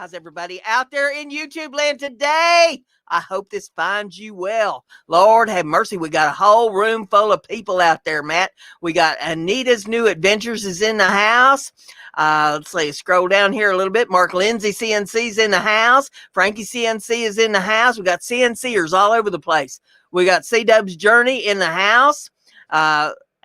How's everybody out there in YouTube land today? I hope this finds you well. Lord have mercy. We got a whole room full of people out there, Matt. We got Anita's New Adventures is in the house. Let's see, scroll down here a little bit. Mark Lindsay CNC's in the house. Frankie CNC is in the house. We got CNCers all over the place. We got C-Dub's Journey in the house.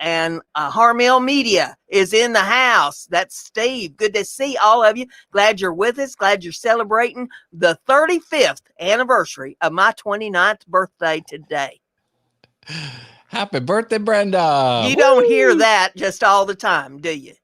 And Harmill Media is in the house. That's Steve. Good to see all of you. Glad you're with us. Glad you're celebrating the 35th anniversary of my 29th birthday today. Happy birthday, Brenda. You don't hear that just all the time, do you?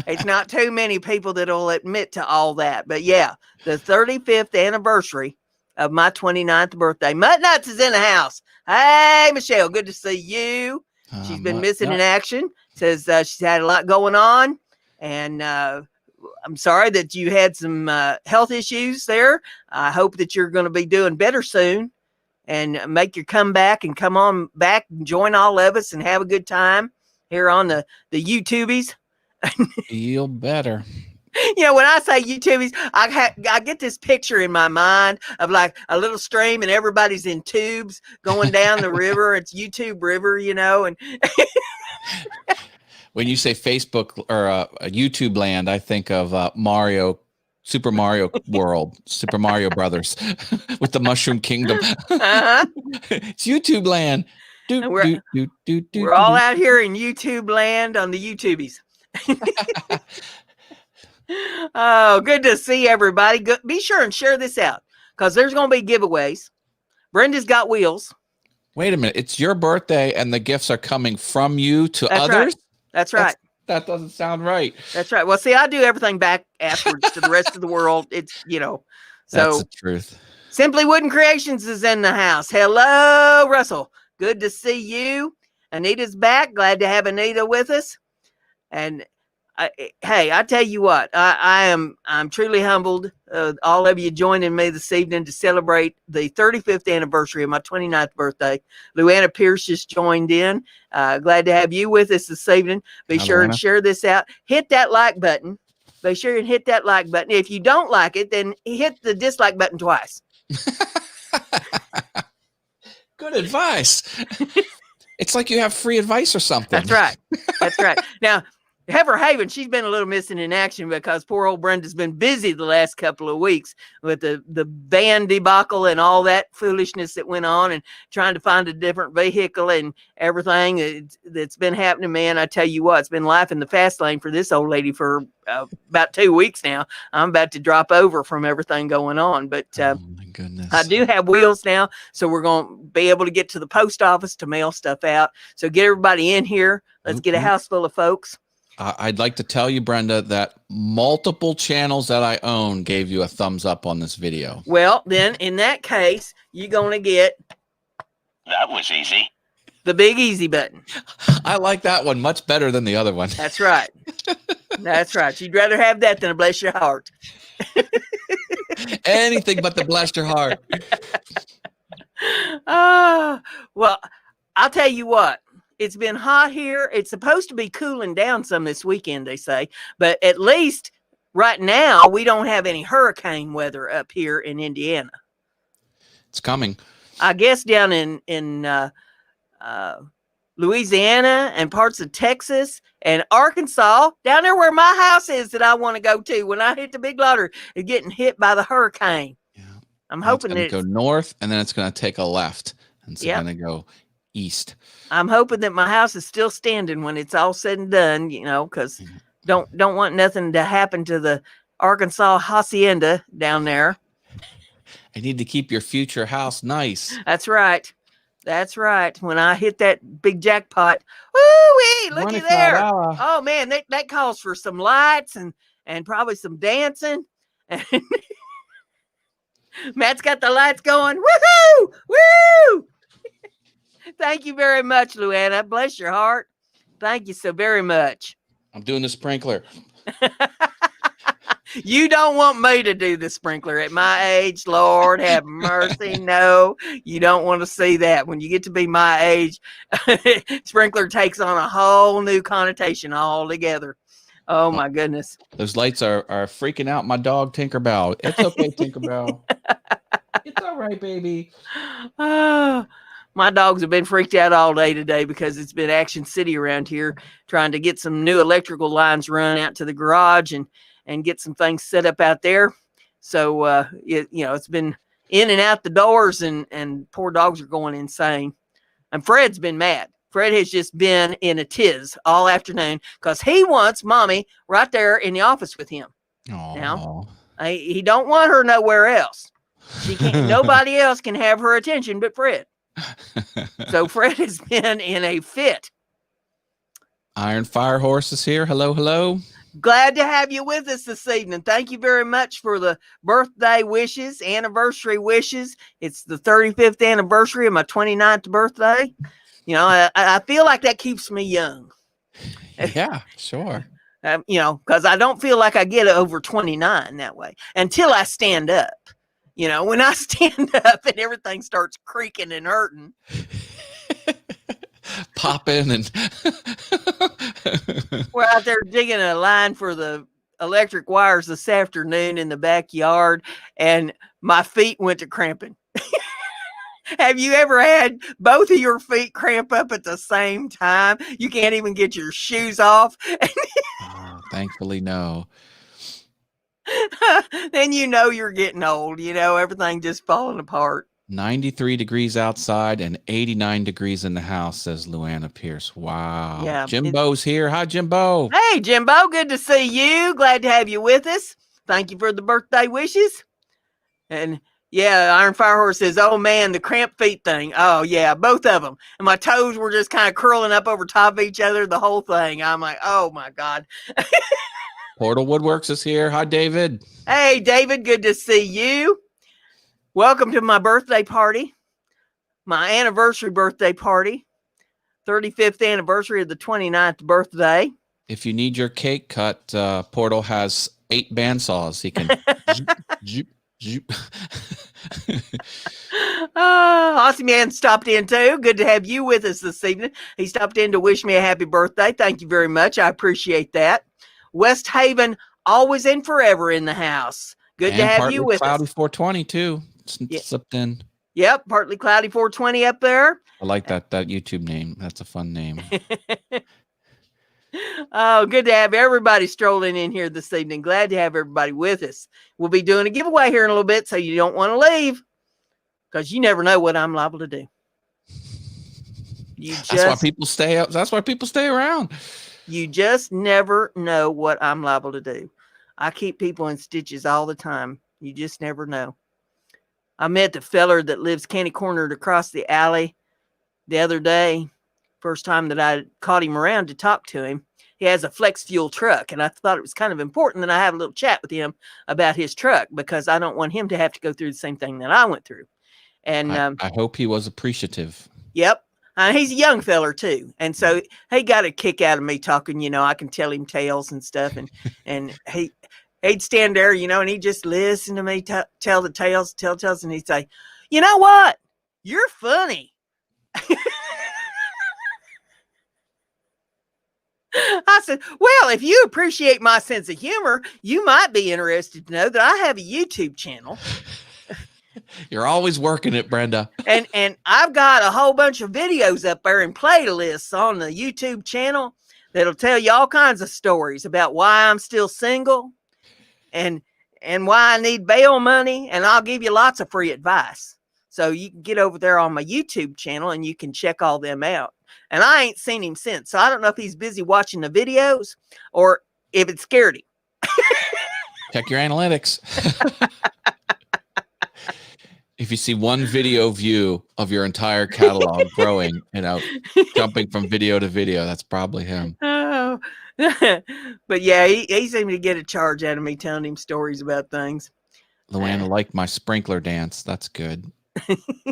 It's not too many people that will admit to all that. But yeah, the 35th anniversary of my 29th birthday. Mutt Nuts is in the house. Hey, Michelle. Good to see you. She's been missing in action. Says she's had a lot going on. And I'm sorry that you had some health issues there. I hope that you're going to be doing better soon and make your comeback and come on back and join all of us and have a good time here on the YouTubies. Feel better. You know, when I say YouTubies, I get this picture in my mind of like a little stream and everybody's in tubes going down the river. It's YouTube River, you know. And when you say Facebook or YouTube land, I think of Super Mario World, Super Mario Brothers with the Mushroom Kingdom. It's YouTube land. We're all out here in YouTube land on the YouTubies. Oh, good to see everybody. Be sure and share this out because there's going to be giveaways. Brenda's got wheels. Wait a minute. It's your birthday and the gifts are coming from you to others? Right. That's right. That doesn't sound right. That's right. Well, see, I do everything back afterwards to the rest of the world. It's, you know. So that's the truth. Simply Wooden Creations is in the house. Hello, Russell. Good to see you. Anita's back. Glad to have Anita with us. And hey, I tell you what, I'm truly humbled. All of you joining me this evening to celebrate the 35th anniversary of my 29th birthday. Luana Pierce just joined in. Glad to have you with us this evening. Be sure and share this out. Hit that like button. Be sure and hit that like button. If you don't like it, then hit the dislike button twice. Good advice. It's like you have free advice or something. That's right. That's right. Now, Heifer Haven, she's been a little missing in action because poor old Brenda's been busy the last couple of weeks with the van debacle and all that foolishness that went on and trying to find a different vehicle and everything that's been happening, man. I tell you what, it's been life in the fast lane for this old lady for about 2 weeks now. I'm about to drop over from everything going on, but oh my goodness. I do have wheels now, so we're going to be able to get to the post office to mail stuff out. So get everybody in here. Let's get a house full of folks. I'd like to tell you, Brenda, that multiple channels that I own gave you a thumbs up on this video. Well, then in that case, you're going to get... That was easy. The big easy button. I like that one much better than the other one. That's right. That's right. You'd rather have that than a bless your heart. Anything but the bless your heart. Well, I'll tell you what. It's been hot here. It's supposed to be cooling down some this weekend, they say. But at least right now, we don't have any hurricane weather up here in Indiana. It's coming. I guess down in Louisiana and parts of Texas and Arkansas, down there where my house is that I want to go to when I hit the big lottery, is getting hit by the hurricane. Yeah. I'm hoping it's going to go north, and then it's going to take a left. And it's going to go east. I'm hoping that my house is still standing when it's all said and done, you know, because don't want nothing to happen to the Arkansas hacienda down there. I need to keep your future house nice. That's right. That's right. When I hit that big jackpot, woo-wee, looky there. Oh, man, that calls for some lights and probably some dancing. Matt's got the lights going. Woohoo! Woo! Thank you very much, Luana. Bless your heart. Thank you so very much. I'm doing the sprinkler. You don't want me to do the sprinkler at my age. Lord have mercy. No, you don't want to see that. When you get to be my age, sprinkler takes on a whole new connotation altogether. Oh my goodness. Those lights are freaking out my dog Tinkerbell. It's okay, Tinkerbell. It's all right, baby. My dogs have been freaked out all day today because it's been Action City around here, trying to get some new electrical lines run out to the garage and get some things set up out there. So it's been in and out the doors, and poor dogs are going insane. And Fred's been mad. Fred has just been in a tiz all afternoon because he wants mommy right there in the office with him. Aww. Now, he don't want her nowhere else. She can't. Nobody else can have her attention but Fred. So Fred has been in a fit. Iron Fire Horse is here. Hello, hello. Glad to have you with us this evening. Thank you very much for the birthday wishes, anniversary wishes. It's the 35th anniversary of my 29th birthday. You know, I feel like that keeps me young. Yeah, sure. Because I don't feel like I get over 29 that way until I stand up. You know, when I stand up and everything starts creaking and hurting. Popping and we're out there digging a line for the electric wires this afternoon in the backyard, and my feet went to cramping. Have you ever had both of your feet cramp up at the same time? You can't even get your shoes off. Oh, thankfully, no. Then you know you're getting old. You know, everything just falling apart. 93 degrees outside and 89 degrees in the house, says Luana Pierce. Wow. Yeah. Jimbo's here. Hi, Jimbo. Hey, Jimbo. Good to see you. Glad to have you with us. Thank you for the birthday wishes. And yeah, Iron Fire Horse says, oh man, the cramp feet thing. Oh yeah, both of them. And my toes were just kind of curling up over top of each other, the whole thing. I'm like, oh my God. Portal Woodworks is here. Hi, David. Hey, David. Good to see you. Welcome to my birthday party, my anniversary birthday party, 35th anniversary of the 29th birthday. If you need your cake cut, Portal has 8 bandsaws. He can Aussie Man stopped in too. Good to have you with us this evening. He stopped in to wish me a happy birthday. Thank you very much. I appreciate that. West Haven, always and forever in the house. Good to have you with Cloudy us. 420 too. Slipped in. Yep, partly cloudy 420 up there. I like that YouTube name. That's a fun name. Oh, good to have everybody strolling in here this evening. Glad to have everybody with us. We'll be doing a giveaway here in a little bit, so you don't want to leave, because you never know what I'm liable to do. That's why people stay up. That's why people stay around. You just never know what I'm liable to do. I keep people in stitches all the time. You just never know. I met the feller that lives candy cornered across the alley the other day. First time that I caught him around to talk to him. He has a flex fuel truck, and I thought it was kind of important that I have a little chat with him about his truck, because I don't want him to have to go through the same thing that I went through. And I hope he was appreciative. Yep. He's a young feller too. And so he got a kick out of me talking, I can tell him tales and stuff. And he'd stand there, and he'd just listen to me tell the tales, and he'd say, you know what? You're funny. I said, well, if you appreciate my sense of humor, you might be interested to know that I have a YouTube channel. You're always working it, Brenda. And I've got a whole bunch of videos up there and playlists on the YouTube channel that'll tell you all kinds of stories about why I'm still single and why I need bail money. And I'll give you lots of free advice. So you can get over there on my YouTube channel and you can check all them out. And I ain't seen him since. So I don't know if he's busy watching the videos or if it scared him. Check your analytics. If you see one video view of your entire catalog growing, jumping from video to video, that's probably him. Oh, but yeah, he seemed to get a charge out of me telling him stories about things. Luana liked my sprinkler dance. That's good.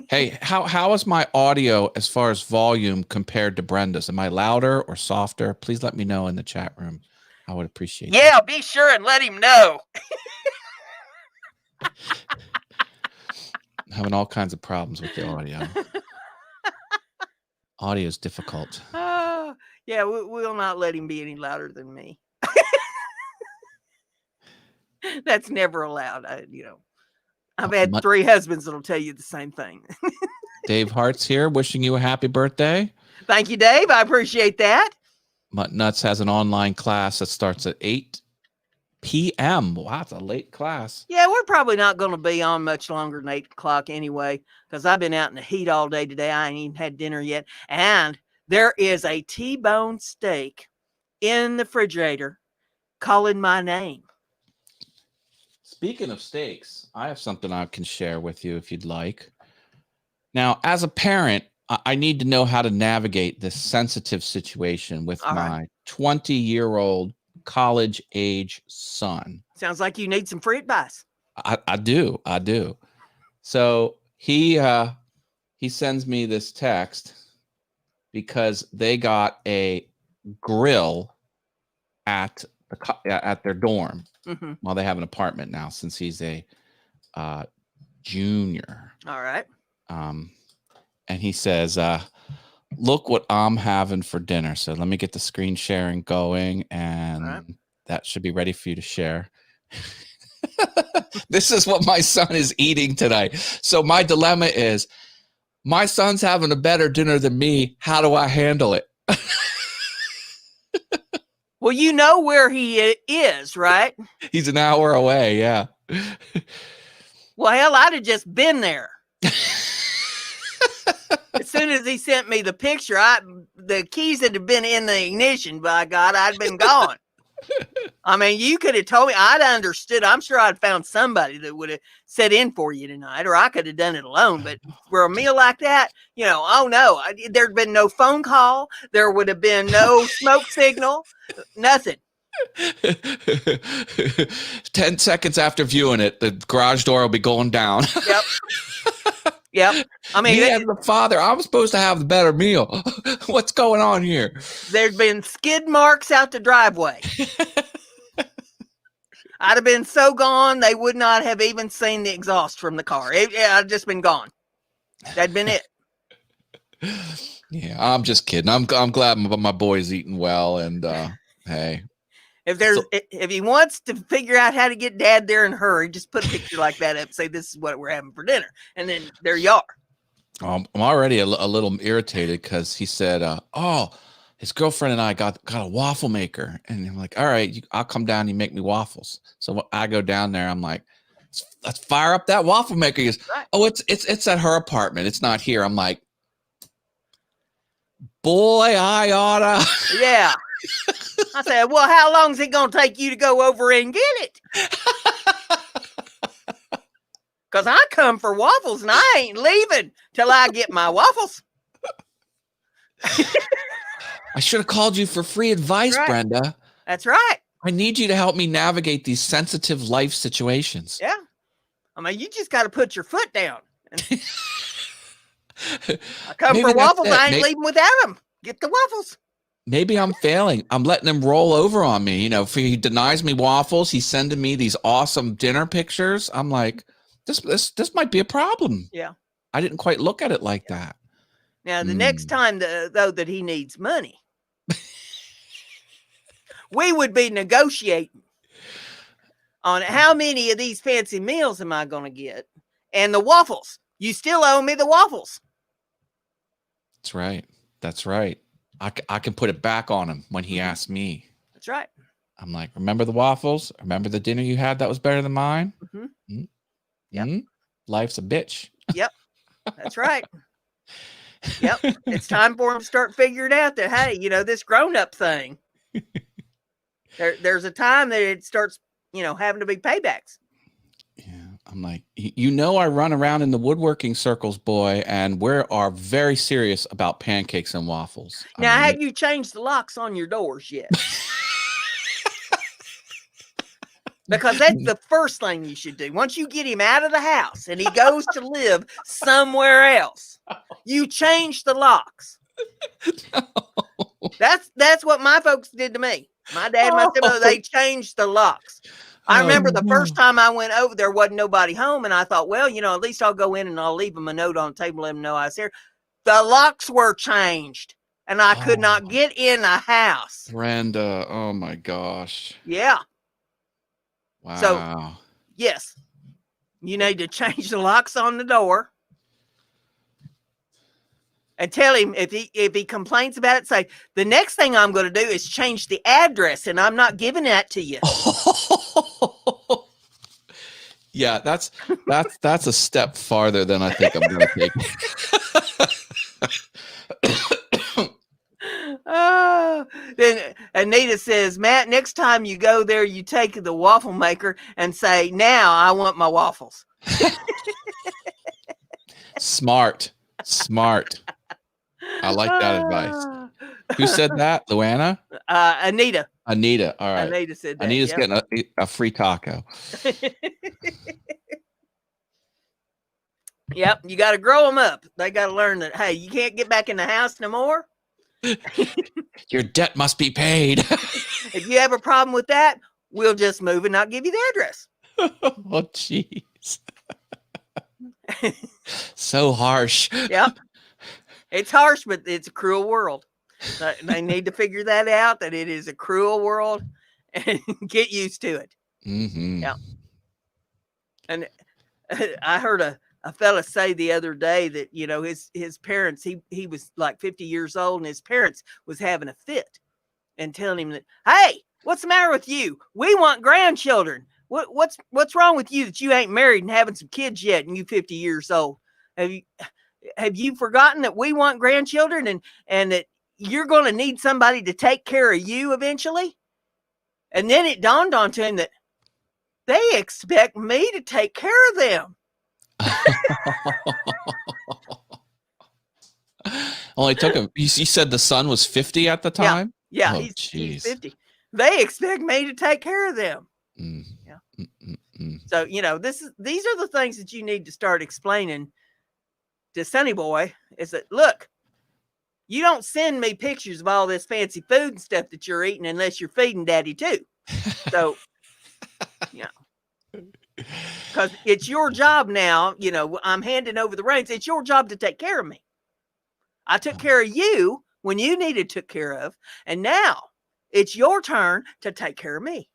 Hey, how is my audio as far as volume compared to Brenda's? Am I louder or softer? Please let me know in the chat room. I would appreciate it. Yeah, be sure and let him know. Having all kinds of problems with the audio. Audio is difficult. Oh, yeah, we'll not let him be any louder than me. That's never allowed. I've had 3 husbands that'll tell you the same thing. Dave Hart's here wishing you a happy birthday. Thank you, Dave. I appreciate that. Mutt Nuts has an online class that starts at 8 p.m. Wow, it's a late class. Yeah, we're probably not going to be on much longer than 8 o'clock anyway, because I've been out in the heat all day today. I ain't even had dinner yet. And there is a T-bone steak in the refrigerator calling my name. Speaking of steaks, I have something I can share with you if you'd like. Now, as a parent, I need to know how to navigate this sensitive situation with my 20-year-old college-age son. Sounds like you need some free advice. I do. So he sends me this text because they got a grill at their dorm. Mm-hmm. Well, they have an apartment now since he's a junior. All right. And he says, look what I'm having for dinner. So let me get the screen sharing going, and that should be ready for you to share. This is what my son is eating tonight. So my dilemma is, my son's having a better dinner than me. How do I handle it? Well, you know where he is, right? He's an hour away. Yeah. Well, hell, I'd have just been there. As soon as he sent me the picture, the keys had been in the ignition. By God, I'd been gone. I mean, you could have told me. I'd understood. I'm sure I'd found somebody that would have set in for you tonight, or I could have done it alone. But for a meal like that, oh no, there'd been no phone call. There would have been no smoke signal, nothing. 10 seconds after viewing it, the garage door will be going down. Yep. Yep. I mean, me as the father, I'm supposed to have the better meal. What's going on here? There'd been skid marks out the driveway. I'd have been so gone, they would not have even seen the exhaust from the car. I'd just been gone. That'd been it. Yeah, I'm just kidding. I'm glad my boy's eating well, and hey. If he wants to figure out how to get Dad there in a hurry, just put a picture like that up. Say this is what we're having for dinner, and then there you are. I'm already a little irritated because he said, his girlfriend and I got a waffle maker, and I'm like, all right, I'll come down and you make me waffles. So I go down there. I'm like, let's fire up that waffle maker. He goes, oh, it's at her apartment. It's not here. I'm like, boy, I oughta. Yeah. I said, well, how long is it going to take you to go over and get it? Because I come for waffles and I ain't leaving till I get my waffles. I should have called you for free advice, Brenda. That's right. I need you to help me navigate these sensitive life situations. Yeah. I mean, you just got to put your foot down. I come for waffles. I ain't leaving without them. Get the waffles. Maybe I'm failing. I'm letting him roll over on me. If he denies me waffles, he's sending me these awesome dinner pictures. I'm like, this might be a problem. Yeah. I didn't quite look at it like that. Now, the next time, though, that he needs money, we would be negotiating on how many of these fancy meals am I going to get, and the waffles. You still owe me the waffles. That's right. That's right. I can put it back on him when he asks me. That's right. I'm like, remember the waffles? Remember the dinner you had that was better than mine? Mm-hmm. Mm-hmm. Yep. Mm-hmm. Life's a bitch. Yep. That's right. Yep. It's time for him to start figuring out that, hey, this grown-up thing, there's a time that it starts, having to be paybacks. Yeah. I'm like, I run around in the woodworking circles, boy, and we are very serious about pancakes and waffles. Now, have you changed the locks on your doors yet? Because that's the first thing you should do. Once you get him out of the house and he goes to live somewhere else, you change the locks. No. That's what my folks did to me. My dad and my stepmother, they changed the locks. I remember the first time I went over, there wasn't nobody home, and I thought, well, at least I'll go in and I'll leave them a note on the table, let them know I was here. The locks were changed, and I could not get in the house. Brenda, oh my gosh. Yeah. So, Wow. yes, you need to change the locks on the door. And tell him if he complains about it, say, the next thing I'm going to do is change the address, and I'm not giving that to you. Yeah, that's a step farther than I think I'm going to take. Then Anita says, Matt, next time you go there, you take the waffle maker and say, now I want my waffles. Smart. I like that advice. Who said that? Luana? Anita. Anita. All right. Anita said that. Anita's getting a free taco. Yep. You got to grow them up. They got to learn that, hey, you can't get back in the house no more. Your debt must be paid. If you have a problem with that, we'll just move and not give you the address. Oh, jeez. So harsh. Yep. It's harsh, but it's a cruel world. They need to figure that out, that it is a cruel world, and get used to it. Mm-hmm. Yeah. And I heard a fella say the other day that, you know, his parents, he was like 50 years old, and his parents was having a fit and telling him that, hey, what's the matter with you? We want grandchildren. What's wrong with you that you ain't married and having some kids yet, and you 50 years old? Have you forgotten that we want grandchildren, and that you're going to need somebody to take care of you eventually? And then it dawned onto him that they expect me to take care of them. Only took him. You said the son was 50 at the time? Yeah, Oh, he's 50. They expect me to take care of them. Mm. Yeah. Mm-mm-mm. So, you know, these are the things that you need to start explaining to Sonny Boy, is that, look, you don't send me pictures of all this fancy food and stuff that you're eating unless you're feeding daddy too. So, you know, because it's your job now, you know, I'm handing over the reins. It's your job to take care of me. I took care of you when you needed took care of, and now it's your turn to take care of me.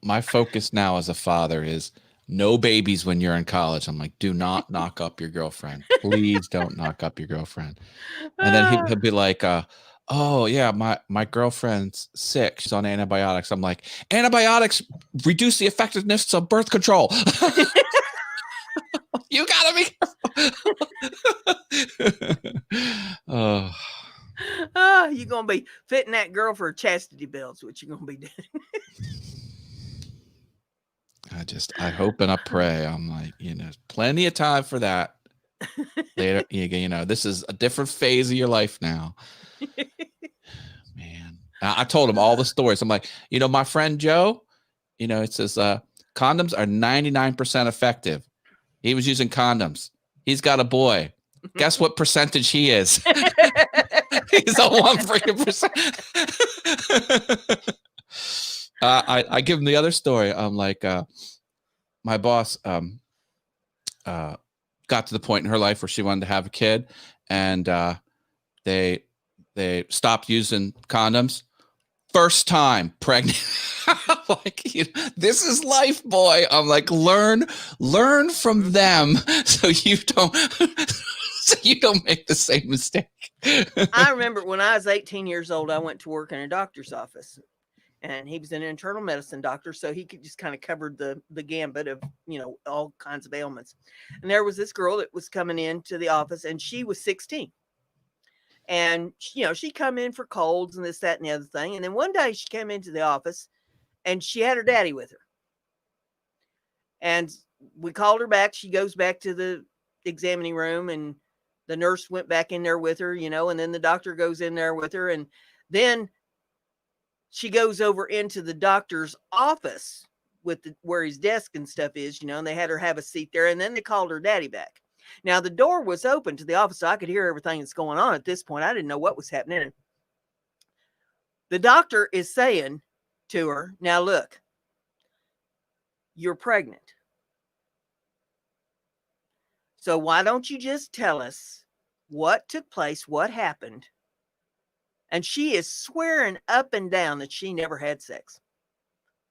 My focus now as a father is no babies when you're in college. I'm like, do not knock up your girlfriend. Please don't knock up your girlfriend. And then he'll be like, oh yeah, my girlfriend's sick. She's on antibiotics. I'm like, antibiotics reduce the effectiveness of birth control. You gotta be careful. You're gonna be fitting that girl for a chastity belt. What you're gonna be doing? I hope and I pray. I'm like, you know, plenty of time for that. Later, you know, this is a different phase of your life now. Man, I told him all the stories. I'm like, you know, my friend Joe, you know, it says condoms are 99% effective. He was using condoms. He's got a boy. Guess what percentage he is? He's a 1 freaking percent. I give him the other story. I'm like, my boss got to the point in her life where she wanted to have a kid, and they stopped using condoms. First time pregnant. Like, this is life, boy. I'm like, learn from them so you don't make the same mistake. I remember when I was 18 years old, I went to work in a doctor's office, and he was an internal medicine doctor, so he could just kind of covered the gambit of, you know, all kinds of ailments. And there was this girl that was coming into the office, and she was 16. And, you know, she'd come in for colds and this, that, and the other thing. And then one day she came into the office, and she had her daddy with her. And we called her back. She goes back to the examining room, and the nurse went back in there with her, you know, and then the doctor goes in there with her. And then she goes over into the doctor's office with where his desk and stuff is, you know, and they had her have a seat there. And then they called her daddy back. Now, the door was open to the office, so I could hear everything that's going on at this point. I didn't know what was happening. The doctor is saying to her, now look, you're pregnant. So why don't you just tell us what took place, what happened? And she is swearing up and down that she never had sex.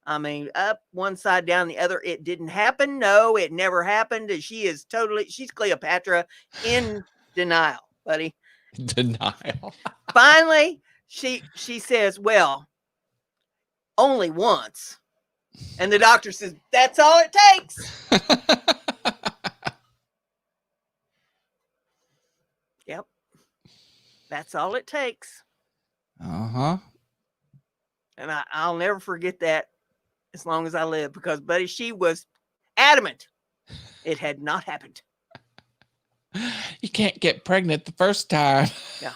I mean, up one side, down the other. It didn't happen. No, it never happened. She's Cleopatra in denial, buddy. Denial. Finally, she says, well, only once. And the doctor says, that's all it takes. Yep. That's all it takes. Uh-huh. And I'll never forget that as long as I live, because, buddy, she was adamant it had not happened. You can't get pregnant the first time. Yeah.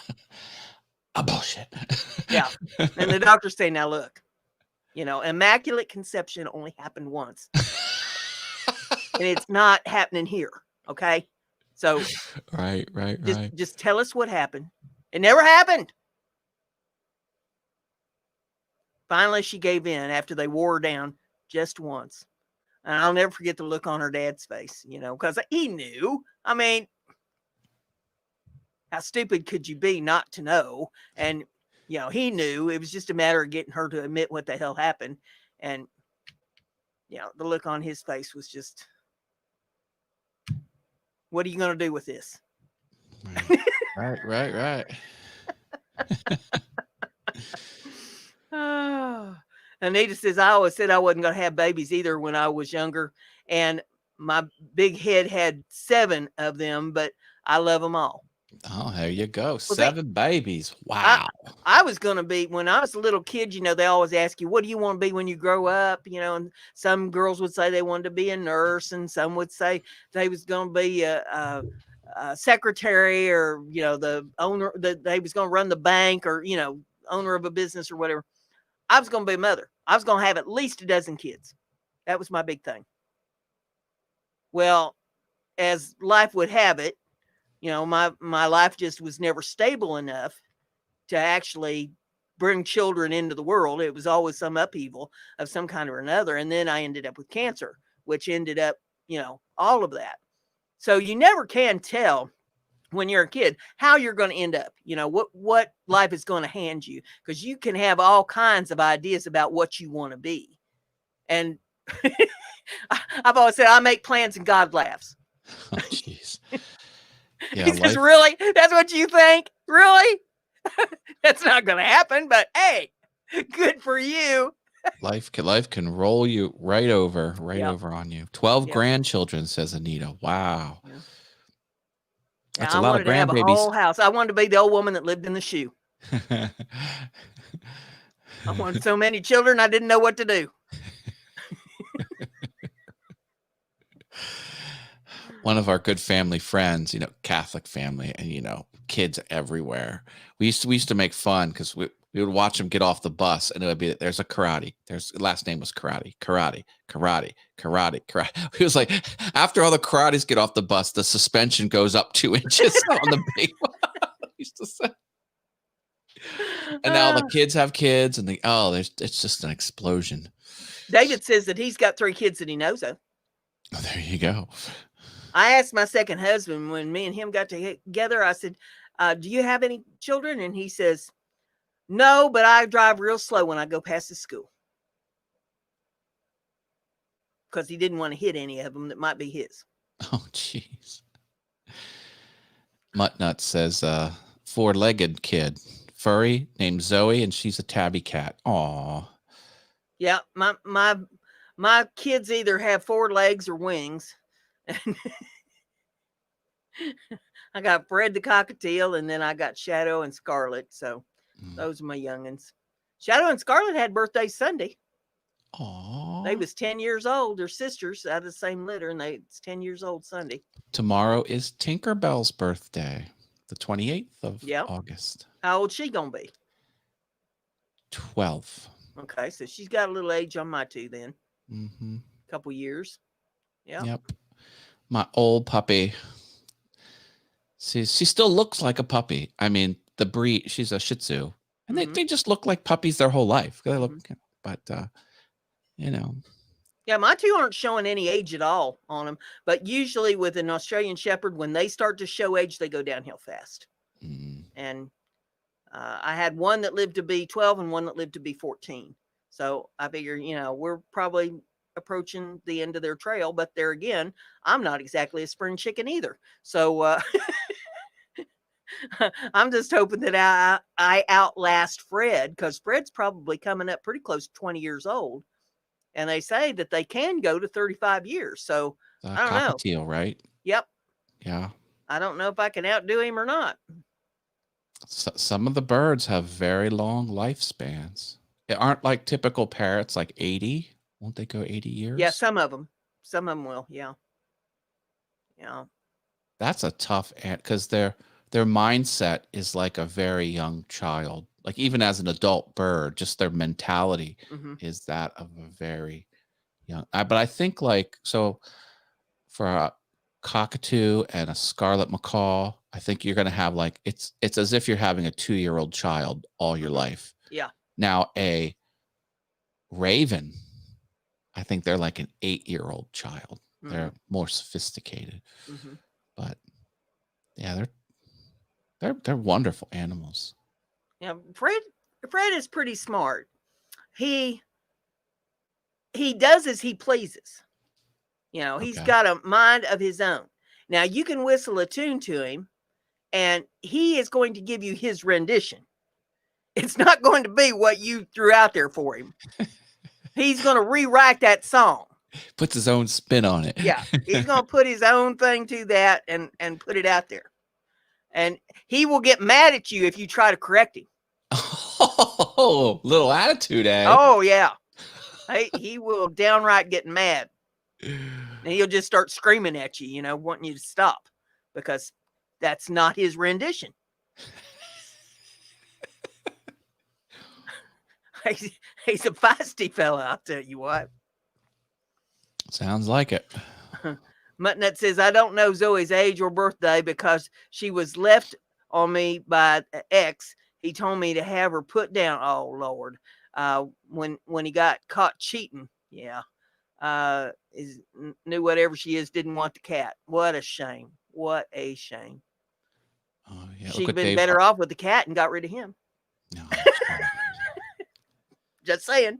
Oh, bullshit. Yeah. And the doctors say, now look, immaculate conception only happened once. And it's not happening here. Okay. So right. Just tell us what happened. It never happened. Finally, she gave in after they wore her down just once. And I'll never forget the look on her dad's face, because he knew. I mean, how stupid could you be not to know? And, he knew. It was just a matter of getting her to admit what the hell happened. And, the look on his face was just, what are you going to do with this? Right. Anita says, I always said I wasn't going to have babies either when I was younger. And my big head had 7 of them, but I love them all. Oh, there you go. 7 babies. Wow. I was going to be, when I was a little kid, they always ask you, what do you want to be when you grow up? And some girls would say they wanted to be a nurse, and some would say they was going to be a secretary, or, the owner, that they was going to run the bank, or, owner of a business or whatever. I was going to be a mother. I was going to have at least a dozen kids. That was my big thing. Well, as life would have it, my life just was never stable enough to actually bring children into the world. It was always some upheaval of some kind or another. And then I ended up with cancer, which ended up, all of that. So you never can tell when you're a kid how you're going to end up, what life is going to hand you, because you can have all kinds of ideas about what you want to be. And I've always said, I make plans and God laughs. Oh, jeez. Yeah, he says, really? That's what you think? Really? That's not going to happen, but hey, good for you. Life can roll you right over on you. 12 grandchildren, says Anita. Wow. Yeah. That's I a lot wanted of grandbabies. To have a whole house. I wanted to be the old woman that lived in the shoe. I wanted so many children, I didn't know what to do. One of our good family friends, Catholic family, and kids everywhere. We used to make fun because we would watch them get off the bus, and it would be, there's a karate. Last name was karate. He was like, after all the karates get off the bus, the suspension goes up 2 inches on the big one. Used to say. And now the kids have kids, and it's just an explosion. David says that he's got 3 kids that he knows of. Oh, there you go. I asked my second husband when me and him got together, I said, do you have any children? And he says, no, but I drive real slow when I go past the school. Because he didn't want to hit any of them that might be his. Oh, jeez. Muttnut says, 4-legged kid, furry, named Zoe, and she's a tabby cat. Aw. Yeah, my kids either have 4 legs or wings. I got Fred the cockatiel, and then I got Shadow and Scarlet. So those are my youngins. Shadow and Scarlet had birthdays Sunday. Aww. They was 10 years old. They're sisters out of the same litter, and it's 10 years old Sunday. Tomorrow is Tinkerbell's birthday, the 28th of August. How old's she gonna be? 12. Okay, so she's got a little age on my 2 then. Mm-hmm. Couple years. Yeah. Yep. My old puppy. She still looks like a puppy. I mean, the breed, she's a Shih Tzu. And they just look like puppies their whole life. They look, but, Yeah, my 2 aren't showing any age at all on them. But usually with an Australian Shepherd, when they start to show age, they go downhill fast. And I had one that lived to be 12 and one that lived to be 14. So I figure, we're probably approaching the end of their trail, but there again, I'm not exactly a spring chicken either. So I'm just hoping that I outlast Fred, because Fred's probably coming up pretty close to 20 years old. And they say that they can go to 35 years. So I don't know. Cockatiel, right? Yep. Yeah. I don't know if I can outdo him or not. Some of the birds have very long lifespans. They aren't like typical parrots, like 80. Won't they go 80 years? Yeah, some of them will. Yeah. Yeah. That's a tough ant, because their mindset is like a very young child. Like even as an adult bird, just their mentality is that of a very young. But I think so for a cockatoo and a scarlet macaw, I think you're going to have it's as if you're having a 2-year-old child all your life. Yeah. Now a raven, I think they're like an 8-year-old child. They're more sophisticated. But yeah, they're wonderful animals. Yeah, Fred is pretty smart. He does as he pleases. He's got a mind of his own. Now you can whistle a tune to him, and he is going to give you his rendition. It's not going to be what you threw out there for him. He's going to rewrite that song. Puts his own spin on it. Yeah, he's going to put his own thing to that and put it out there. And he will get mad at you if you try to correct him. Oh, little attitude, eh? Oh, yeah. He will downright get mad. And he'll just start screaming at you, wanting you to stop, because that's not his rendition. He's a feisty fella, I'll tell you what. Sounds like it. Muttnut says, I don't know Zoe's age or birthday because she was left on me by X. He told me to have her put down. Oh, Lord. When he got caught cheating. Yeah. Knew whatever she is, didn't want the cat. What a shame. What a shame. Oh, yeah. She'd been better off with the cat and got rid of him. No, just saying.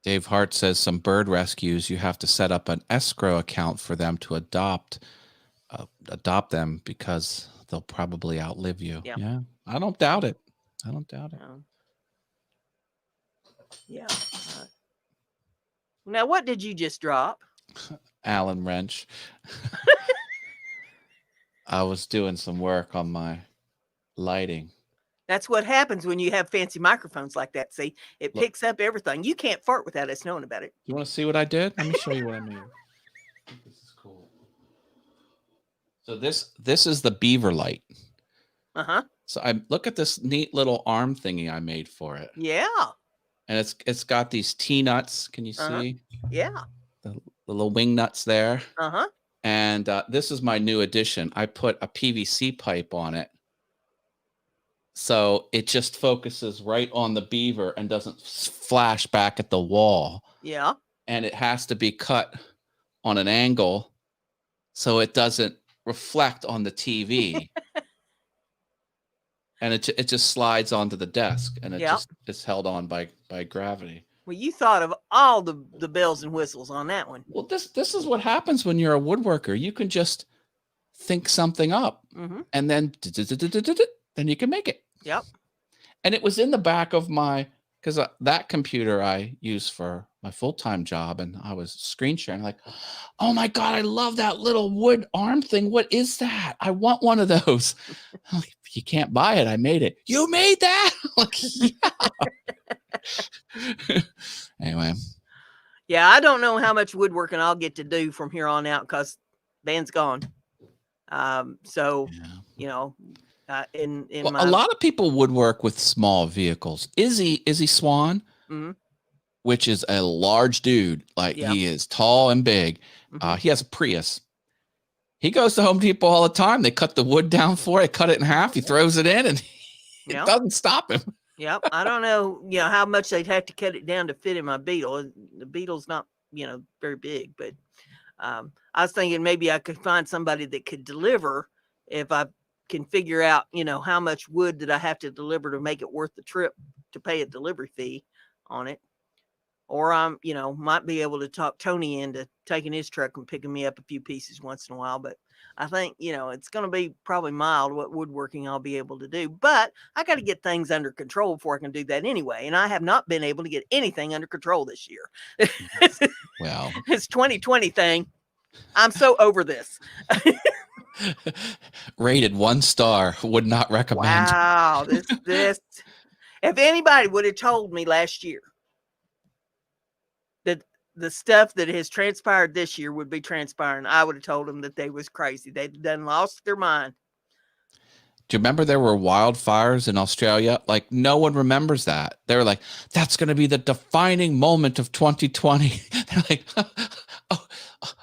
Dave Hart says some bird rescues, you have to set up an escrow account for them to adopt them, because they'll probably outlive you. Yeah. I don't doubt it. Yeah. Now, what did you just drop? Allen wrench. I was doing some work on my lighting. That's what happens when you have fancy microphones like that. See, it picks up everything. You can't fart without us knowing about it. You want to see what I did? Let me show you what I made. This is cool. So this is the beaver light. So I look at this neat little arm thingy I made for it. Yeah. And it's got these T-nuts. Can you see? Yeah. The little wing nuts there. And this is my new addition. I put a PVC pipe on it, so it just focuses right on the beaver and doesn't flash back at the wall. Yeah. And it has to be cut on an angle so it doesn't reflect on the TV. And it just slides onto the desk, and it's held on by gravity. Well, you thought of all the bells and whistles on that one. Well, this is what happens when you're a woodworker. You can just think something up, and then you can make it. Yep. And it was in the back of because that computer I use for my full-time job, and I was screen sharing, like, oh my God, I love that little wood arm thing. What is that? I want one of those. I'm like, you can't buy it. I made it. You made that? I'm like, yeah. Anyway. Yeah, I don't know how much woodworking I'll get to do from here on out, because Van's gone. So, a lot of people woodwork with small vehicles. Izzy Swan, which is a large dude. He is tall and big. He has a Prius. He goes to Home Depot all the time. They cut the wood down for it, cut it in half. He throws it in, and it doesn't stop him. Yep. I don't know, how much they'd have to cut it down to fit in my Beetle. The Beetle's not, very big, but I was thinking maybe I could find somebody that could deliver if I can figure out, how much wood that I have to deliver to make it worth the trip to pay a delivery fee on it. Or might be able to talk Tony into taking his truck and picking me up a few pieces once in a while. But I think, it's going to be probably mild what woodworking I'll be able to do. But I got to get things under control before I can do that anyway. And I have not been able to get anything under control this year. Well, it's 2020 thing. I'm so over this. Rated 1 star. Would not recommend. Wow. This. If anybody would have told me last year that the stuff that has transpired this year would be transpiring, I would have told them that they was crazy. They'd done lost their mind. Do you remember there were wildfires in Australia? Like, no one remembers that. They were like, that's going to be the defining moment of 2020. They're like,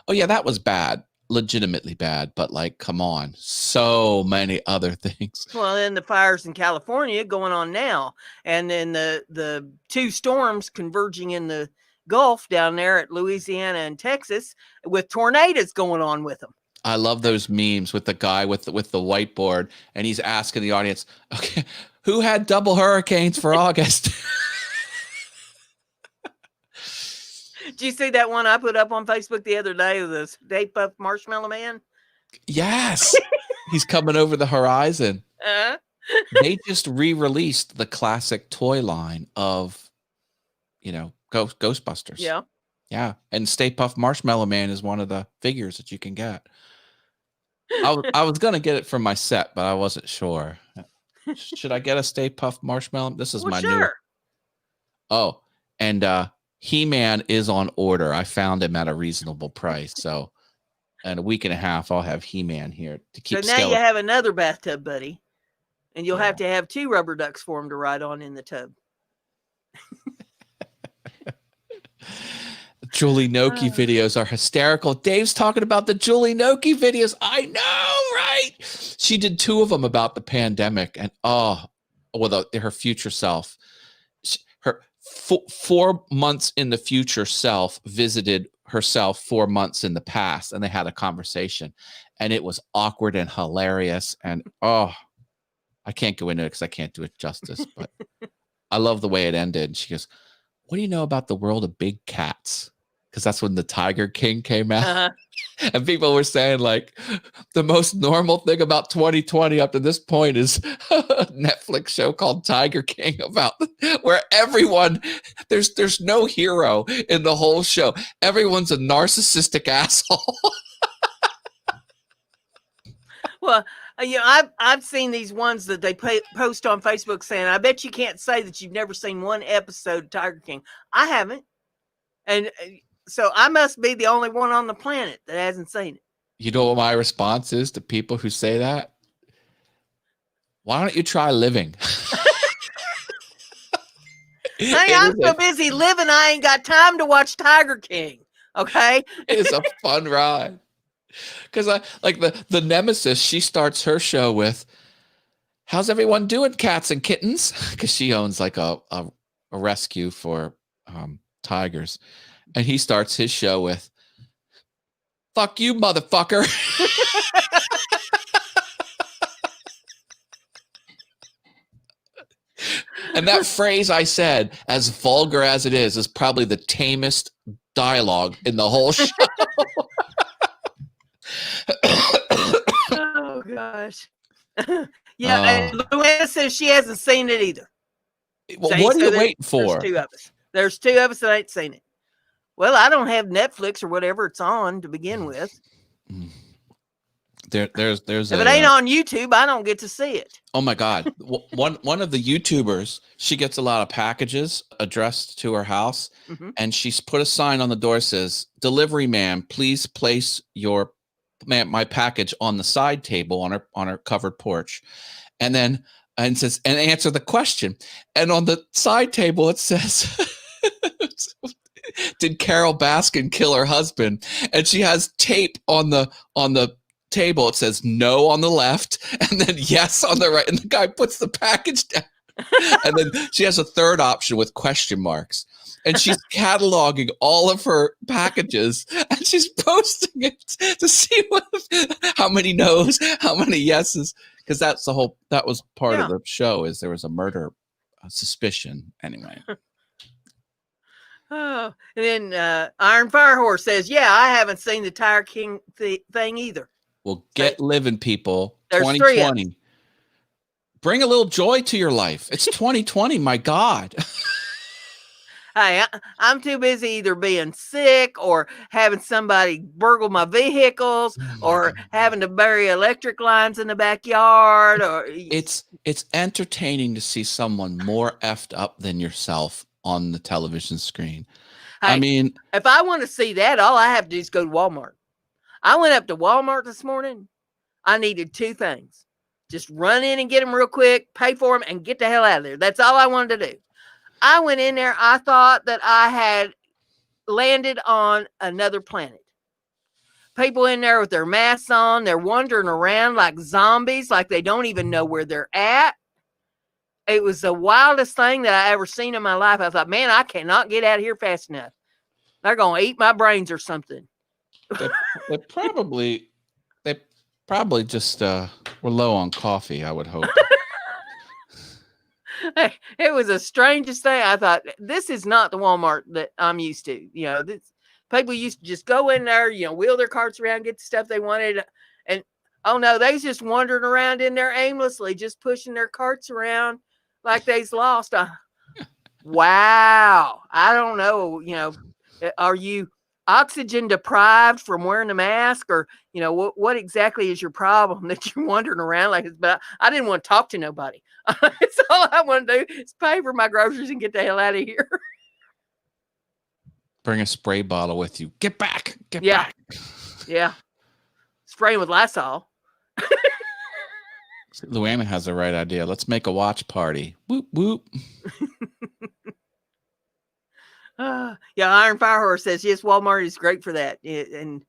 oh yeah, that was bad. Legitimately bad. But like, come on. So many other things. Well, then the fires in California going on now. And then the 2 storms converging in the Gulf down there at Louisiana and Texas with tornadoes going on with them. I love those memes with the guy with the whiteboard, and he's asking the audience, okay, who had double hurricanes for August? Did you see that one I put up on Facebook the other day of the Stay Puft Marshmallow Man? Yes. He's coming over the horizon. They just re-released the classic toy line of, Ghostbusters. Yeah. Yeah. And Stay Puft Marshmallow Man is one of the figures that you can get. I was going to get it for my set, but I wasn't sure. Should I get a Stay Puft Marshmallow? This is my new. Oh, and He-Man is on order. I found him at a reasonable price. So in a week and a half, I'll have He-Man here to keep. So now you have another bathtub buddy, and you'll have to have 2 rubber ducks for him to ride on in the tub. Julie Noki videos are hysterical. Dave's talking about the Julie Noki videos. I know, right? She did 2 of them about the pandemic, and her future self. Her 4 months in the future self visited herself 4 months in the past, and they had a conversation, and it was awkward and hilarious. And I can't go into it because I can't do it justice, but I love the way it ended. She goes, "What do you know about the world of big cats?" Because that's when the Tiger King came out. And people were saying, like, the most normal thing about 2020 up to this point is a Netflix show called Tiger King, about where everyone, there's no hero in the whole show. Everyone's a narcissistic asshole. Well, I've seen these ones that they post on Facebook saying, I bet you can't say that you've never seen one episode of Tiger King. I haven't. And so I must be the only one on the planet that hasn't seen it. You know what my response is to people who say that? Why don't you try living? Honey, I'm so busy living, I ain't got time to watch Tiger King. Okay? It's a fun ride. Because I like the nemesis, she starts her show with, how's everyone doing, cats and kittens? Because she owns like a rescue for tigers. And he starts his show with, fuck you, motherfucker. And that phrase I said, as vulgar as it is probably the tamest dialogue in the whole show. Oh, gosh. And Luann says she hasn't seen it either. Well, what are you waiting for? There's 2 of us. There's 2 of us that ain't seen it. Well, I don't have Netflix or whatever it's on to begin with. There's if it ain't on YouTube, I don't get to see it. Oh my God. One of the YouTubers, she gets a lot of packages addressed to her house, and she's put a sign on the door that says, "Delivery man, please place my package on the side table on her covered porch." And then says, and answer the question. And on the side table it says, did Carol Baskin kill her husband? And she has tape on the table. It says no on the left and then yes on the right. And the guy puts the package down. And then she has a third option with question marks. And she's cataloging all of her packages and she's posting it to see how many no's, how many yeses. Because that was part of the show, is there was a murder suspicion anyway. Oh, and then Iron Firehorse says, "Yeah, I haven't seen the Tire King thing either." Well, get living, people. There's 3 of them. 2020. Bring a little joy to your life. It's 2020. My God. Hey, I'm too busy either being sick or having somebody burgle my vehicles or having to bury electric lines in the backyard. Or it's entertaining to see someone more effed up than yourself on the television screen. Hey, I mean, if I want to see that, all I have to do is go to Walmart. I went up to Walmart this morning. I needed 2 things. Just run in and get them real quick, pay for them, and get the hell out of there. That's all I wanted to do. I went in there. I thought that I had landed on another planet. People in there with their masks on. They're wandering around like zombies, like they don't even know where they're at. It was the wildest thing that I ever seen in my life. I thought, man, I cannot get out of here fast enough. They're going to eat my brains or something. they probably just were low on coffee, I would hope. It was the strangest thing. I thought, this is not the Walmart that I'm used to. You know, people used to just go in there, you know, wheel their carts around, get the stuff they wanted. And oh no, they's just wandering around in there aimlessly, just pushing their carts around like they's lost. Wow. I don't know. You know, are you oxygen deprived from wearing a mask, or, you know, what exactly is your problem that you're wandering around like this? But I didn't want to talk to nobody. That's all I want to do is pay for my groceries and get the hell out of here. Bring a spray bottle with you. Get back. Get back. Yeah. Spraying with Lysol. Luana has the right idea. Let's make a watch party. Whoop, whoop. Yeah, Iron Firehorse says, yes, Walmart is great for that. It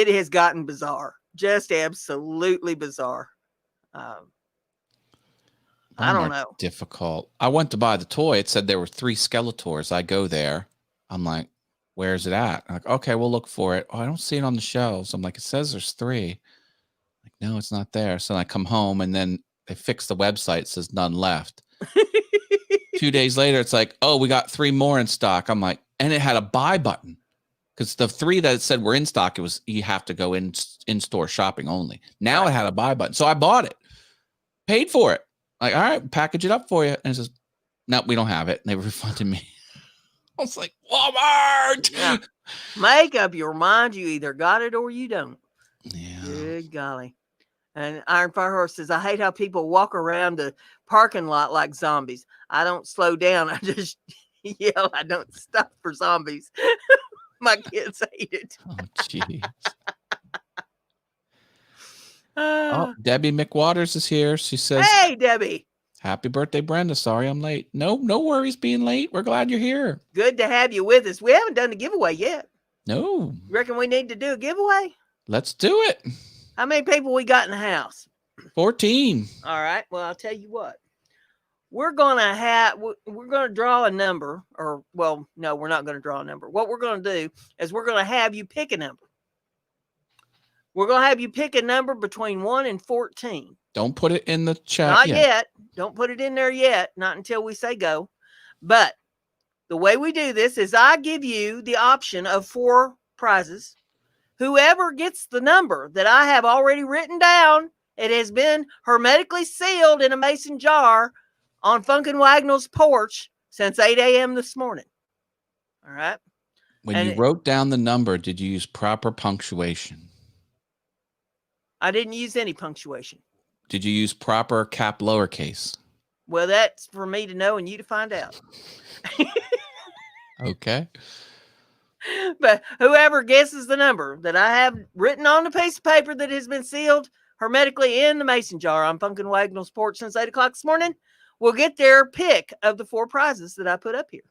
has gotten bizarre. Just absolutely bizarre. I don't know. Difficult. I went to buy the toy. It said there were 3 Skeletors. I go there. I'm like, where's it at? I'm like, okay, we'll look for it. Oh, I don't see it on the shelves. I'm like, it says there's 3. Like, no, it's not there. So I come home and then they fix the website. It says none left. 2 days later, it's like, oh, we got 3 more in stock. I'm like, and it had a buy button because the 3 that it said were in stock, it was, you have to go in-store shopping only. Now it had a buy button. So I bought it, paid for it. Like, all right, package it up for you. And it says, no, we don't have it. And they refunded me. I was like, Walmart. Yeah. Make up your mind. You either got it or you don't. Yeah. Good golly. And Iron Firehorse says, I hate how people walk around the parking lot like zombies. I don't slow down. I just yell. I don't stop for zombies. My kids hate it. Oh, jeez. Oh, Debbie McWaters is here. She says, hey, Debbie. Happy birthday, Brenda. Sorry I'm late. No worries being late. We're glad you're here. Good to have you with us. We haven't done the giveaway yet. No. You reckon we need to do a giveaway? Let's do it. How many people we got in the house? 14. All right. Well, I'll tell you what. We're going to draw a number, or, well, no, we're not going to draw a number. What we're going to do is we're going to have you pick a number. We're going to have you pick a number between 1 and 14. Don't put it in the chat. Not yet. Don't put it in there yet. Not until we say go. But the way we do this is I give you the option of 4 prizes. Whoever gets the number that I have already written down, it has been hermetically sealed in a mason jar on Funkin' Wagnall's porch since 8 a.m. this morning. All right. When you wrote down the number, did you use proper punctuation? I didn't use any punctuation. Did you use proper cap lowercase? Well, that's for me to know and you to find out. Okay. But whoever guesses the number that I have written on a piece of paper that has been sealed hermetically in the mason jar on Funkin' Wagnall's porch since 8 o'clock this morning will get their pick of the 4 prizes that I put up here.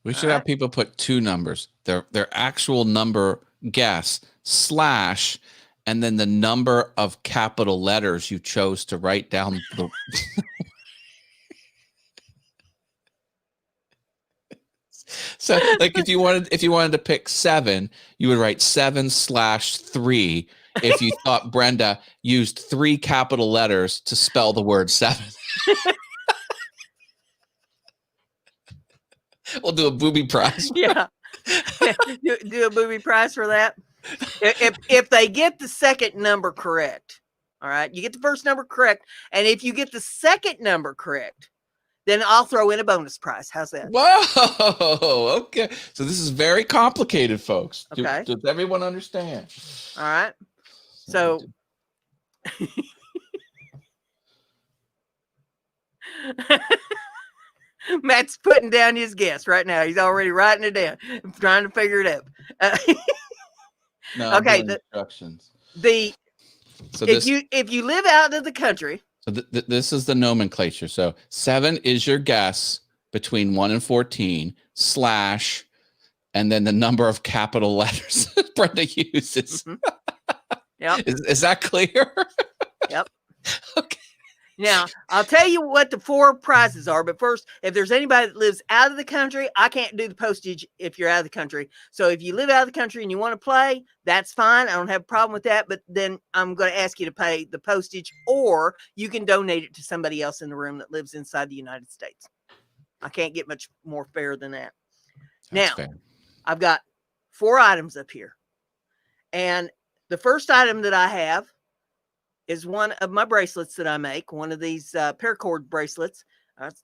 We should have people put 2 numbers, their actual number guess / and then the number of capital letters you chose to write down. So, like, if you wanted to pick 7, you would write 7/3. If you thought Brenda used 3 capital letters to spell the word 7. We'll do a booby prize. Yeah. do a booby prize for that. If they get the second number correct, all right, you get the first number correct, and if you get the second number correct, then I'll throw in a bonus prize. How's that? Whoa. Okay. So this is very complicated, folks. Okay. Does everyone understand? All right. So Matt's putting down his guess right now. He's already writing it down, trying to figure it out. No, okay. I'm doing instructions. So if you live out of the country. So this is the nomenclature. So 7 is your guess between 1 and 14 slash, and then the number of capital letters Brenda uses. Mm-hmm. Yep. Is that clear? Yep. Okay. Now, I'll tell you what the 4 prizes are, but first, if there's anybody that lives out of the country, I can't do the postage if you're out of the country. So if you live out of the country and you want to play, that's fine. I don't have a problem with that, but then I'm going to ask you to pay the postage, or you can donate it to somebody else in the room that lives inside the United States. I can't get much more fair than that. That's now, fair. I've got 4 items up here. And the first item that I have is one of my bracelets that I make, one of these paracord bracelets.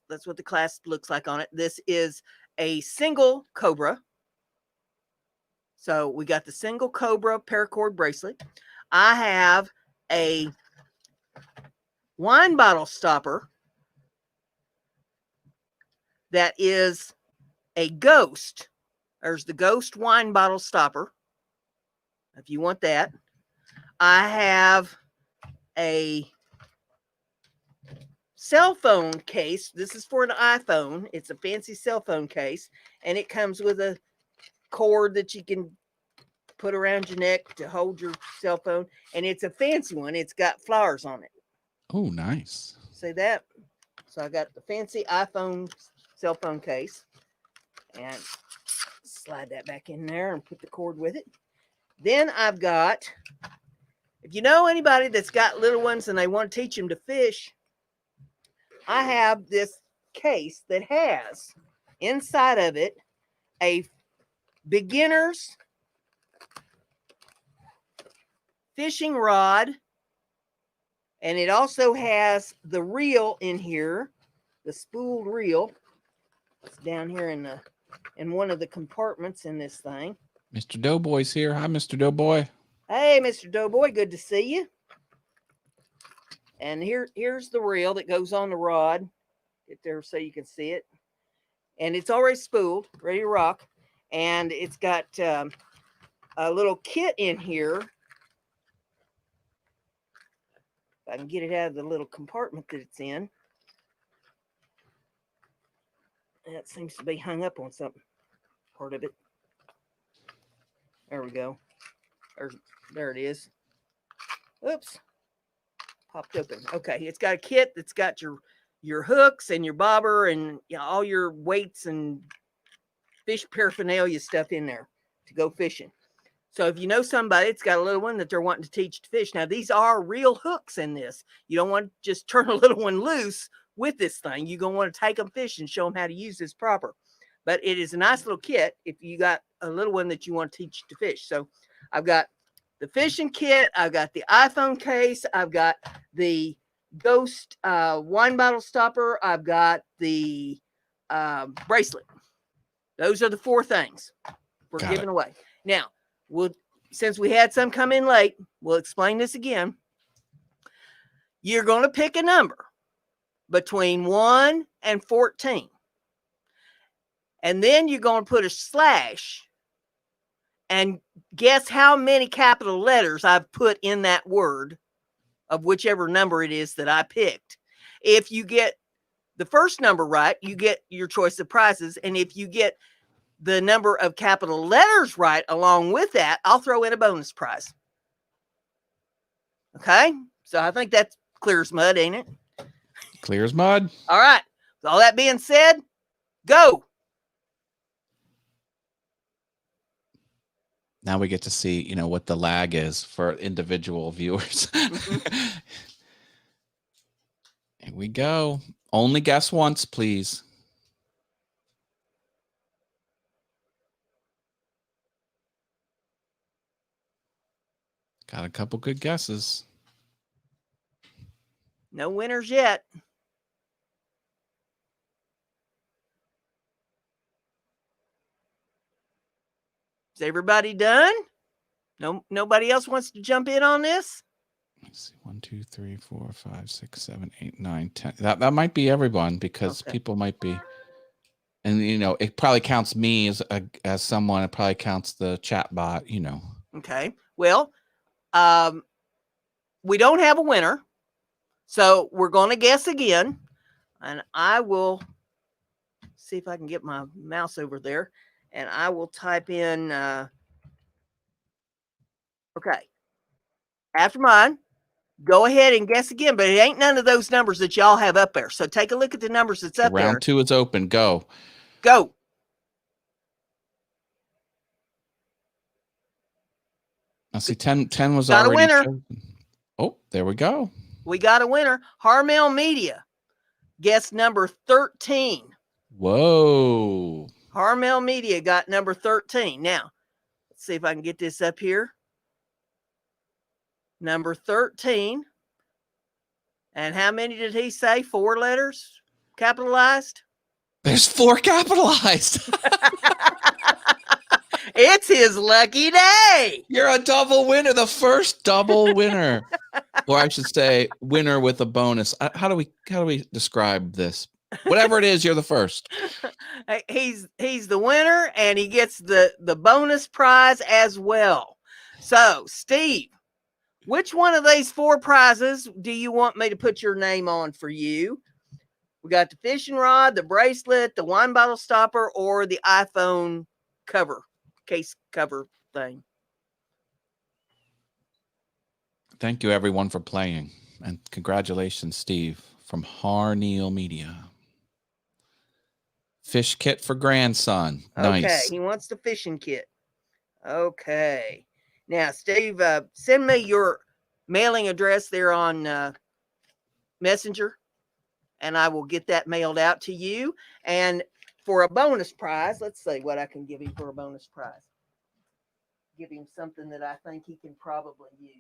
That's what the clasp looks like on it. This is a single cobra. So we got the single cobra paracord bracelet. I have a wine bottle stopper that is a ghost. There's the ghost wine bottle stopper, if you want that. I have a cell phone case. This is for an iPhone. It's a fancy cell phone case, and it comes with a cord that you can put around your neck to hold your cell phone, and it's a fancy one. It's got flowers on it. Oh, nice. See that? So I got the fancy iPhone cell phone case, and slide that back in there and put the cord with it. Then I've got, if you know anybody that's got little ones and they want to teach them to fish, I have this case that has inside of it a beginner's fishing rod, and it also has the reel in here, the spooled reel. It's down here in one of the compartments in this thing. Mr. Doughboy's here. Hi, Mr. Doughboy. Hey, Mr. Doughboy, good to see you. And here's the reel that goes on the rod. Get there so you can see it. And it's already spooled, ready to rock. And it's got a little kit in here. If I can get it out of the little compartment that it's in. That seems to be hung up on something, part of it. There we go. There it is. Oops. Popped open. Okay, it's got a kit that's got your hooks and your bobber and all your weights and fish paraphernalia stuff in there to go fishing. So if you know somebody that's got a little one that they're wanting to teach to fish, now these are real hooks in this. You don't want to just turn a little one loose with this thing. You're going to want to take them fishing, show them how to use this proper. But it is a nice little kit if you got a little one that you want to teach to fish. So I've got the fishing kit. I've got the iPhone case. I've got the ghost wine bottle stopper. I've got the bracelet. Those are the 4 things we're giving away. Now, since we had some come in late, we'll explain this again. You're going to pick a number between 1 and 14. And then you're going to put a slash and guess how many capital letters I've put in that word of whichever number it is that I picked. If you get the first number right, you get your choice of prizes. And if you get the number of capital letters right along with that, I'll throw in a bonus prize. Okay? So I think that's clear as mud, ain't it? Clear as mud. All right. With all that being said, go. Now we get to see, what the lag is for individual viewers. Mm-hmm. Here we go. Only guess once, please. Got a couple good guesses. No winners yet. Is everybody done? Nobody else wants to jump in on this? Let's see. 1, 2, 3, 4, 5, 6, 7, 8, 9, 10. That might be everyone because people might be. And it probably counts me as someone. It probably counts the chat bot. Okay. Well, we don't have a winner, so we're going to guess again, and I will see if I can get my mouse over there, and I will type in. Okay. After mine, go ahead and guess again, but it ain't none of those numbers that y'all have up there. So take a look at the numbers that's up there. Round 2 is open. Go. Go. I see 10 was got already a winner. chosen. Oh, there we go. We got a winner. Harmel Media. Guess number 13. Whoa. Harmel Media got number 13. Now, let's see if I can get this up here. Number 13. And how many did he say? 4 letters capitalized? There's 4 capitalized. It's his lucky day. You're a double winner, the first double winner. Or I should say winner with a bonus. How do we describe this? Whatever it is, you're the first. He's the winner, and he gets the bonus prize as well. So, Steve, which one of these 4 prizes do you want me to put your name on for you? We got the fishing rod, the bracelet, the wine bottle stopper, or the iPhone case cover thing. Thank you, everyone, for playing. And congratulations, Steve, from Harneal Media. Fish kit for grandson. Nice. Okay, he wants the fishing kit. Okay. Now, Steve, send me your mailing address there on Messenger, and I will get that mailed out to you. And for a bonus prize, let's see what I can give him for a bonus prize. Give him something that I think he can probably use.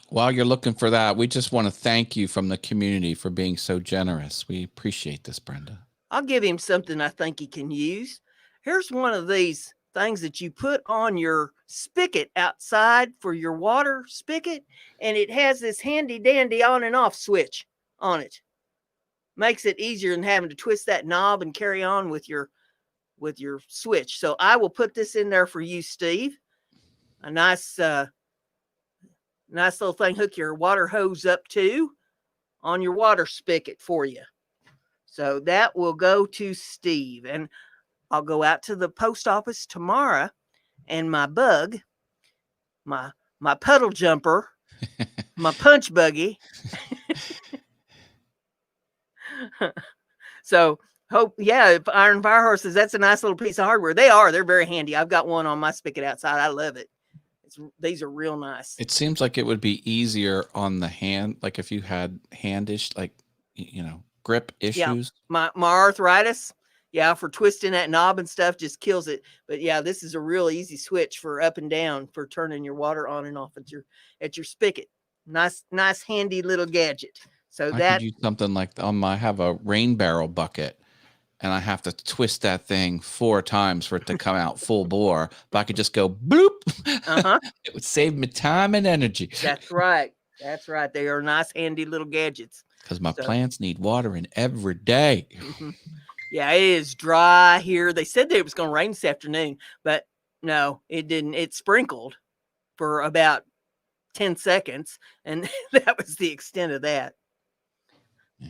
While you're looking for that, we just want to thank you from the community for being so generous. We appreciate this, Brenda. I'll give him something I think he can use. Here's one of these things that you put on your spigot outside for your water spigot, and it has this handy dandy on and off switch on it. Makes it easier than having to twist that knob and carry on with your switch. So I will put this in there for you, Steve. A nice little thing, hook your water hose up to on your water spigot for you. So that will go to Steve, and I'll go out to the post office tomorrow, and my bug, my puddle jumper, my punch buggy. So if Iron Fire Horses, that's a nice little piece of hardware. They're very handy. I've got one on my spigot outside. I love it. These are real nice. It seems like it would be easier on the hand, like if you had handish, grip issues. Yeah, my arthritis, for twisting that knob and stuff just kills it. But this is a real easy switch for up and down for turning your water on and off at your spigot. Nice handy little gadget. So I could use something like I have a rain barrel bucket, and I have to twist that thing 4 times for it to come out full bore. But I could just go bloop. It would save me time and energy. That's right. They are nice, handy little gadgets. Because my plants need watering every day. Mm-hmm. Yeah, it is dry here. They said that it was going to rain this afternoon, but no, it didn't. It sprinkled for about 10 seconds, and that was the extent of that.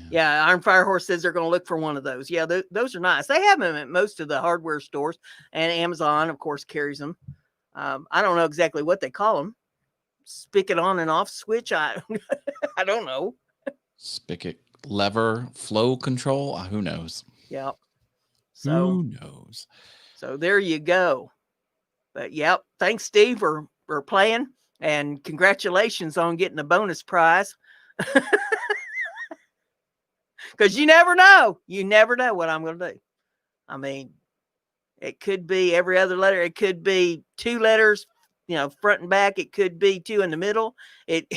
Yeah, Iron Fire Horse says they're going to look for one of those. Yeah, those are nice. They have them at most of the hardware stores, and Amazon, of course, carries them. I don't know exactly what they call them. Spigot on and off switch. I don't know. Spigot lever flow control. Who knows? Yeah. So who knows? So there you go. But thanks, Steve, for playing, and congratulations on getting the bonus prize. Because you never know what I'm going to do. I mean, It could be every other letter. It could be 2 letters, front and back. It could be 2 in the middle. It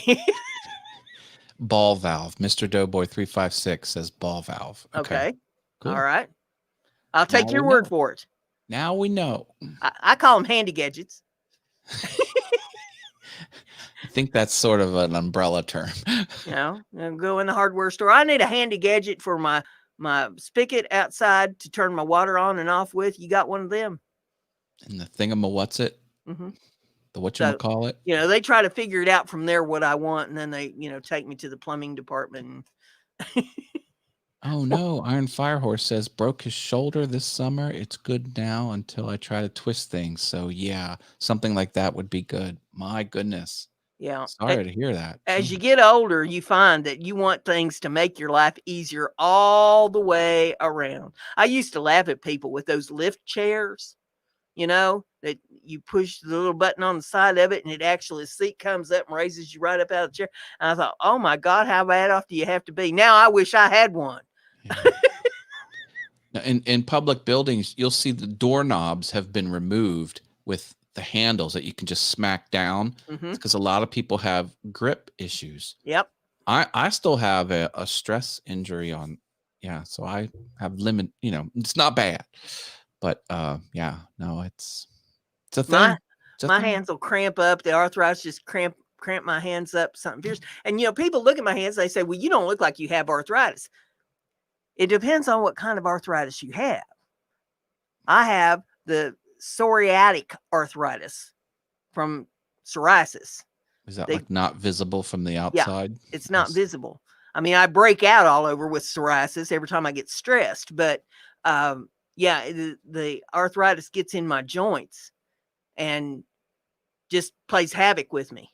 Ball valve. Mr. Doughboy 356 says ball valve. Okay. Cool. All right. I'll take Now your we word know. for it. Now we know. I call them handy gadgets. I think that's sort of an umbrella term. Go in the hardware store. I need a handy gadget for my spigot outside to turn my water on and off with. You got one of them? And the thingamawhat's-it? Mm-hmm. The whatchamacallit? They try to figure it out from there what I want, and then they, take me to the plumbing department. Oh no, Iron Firehorse says broke his shoulder this summer. It's good now until I try to twist things. So yeah, something like that would be good. My goodness. Yeah. Sorry to hear that. As you get older, you find that you want things to make your life easier all the way around. I used to laugh at people with those lift chairs, that you push the little button on the side of it and the seat comes up and raises you right up out of the chair. And I thought, oh my God, how bad off do you have to be? Now I wish I had one. Yeah. In public buildings, you'll see the doorknobs have been removed with the handles that you can just smack down, because a lot of people have grip issues. Yep. I still have a stress injury on. Yeah. So I have limit, it's not bad, but it's a thing. My hands will cramp up. The arthritis just cramp my hands up, something fierce. And, people look at my hands, they say, well, you don't look like you have arthritis. It depends on what kind of arthritis you have. I have the psoriatic arthritis from psoriasis. Is that like not visible from the outside? Yeah, it's not visible. I mean, I break out all over with psoriasis every time I get stressed, but the arthritis gets in my joints and just plays havoc with me.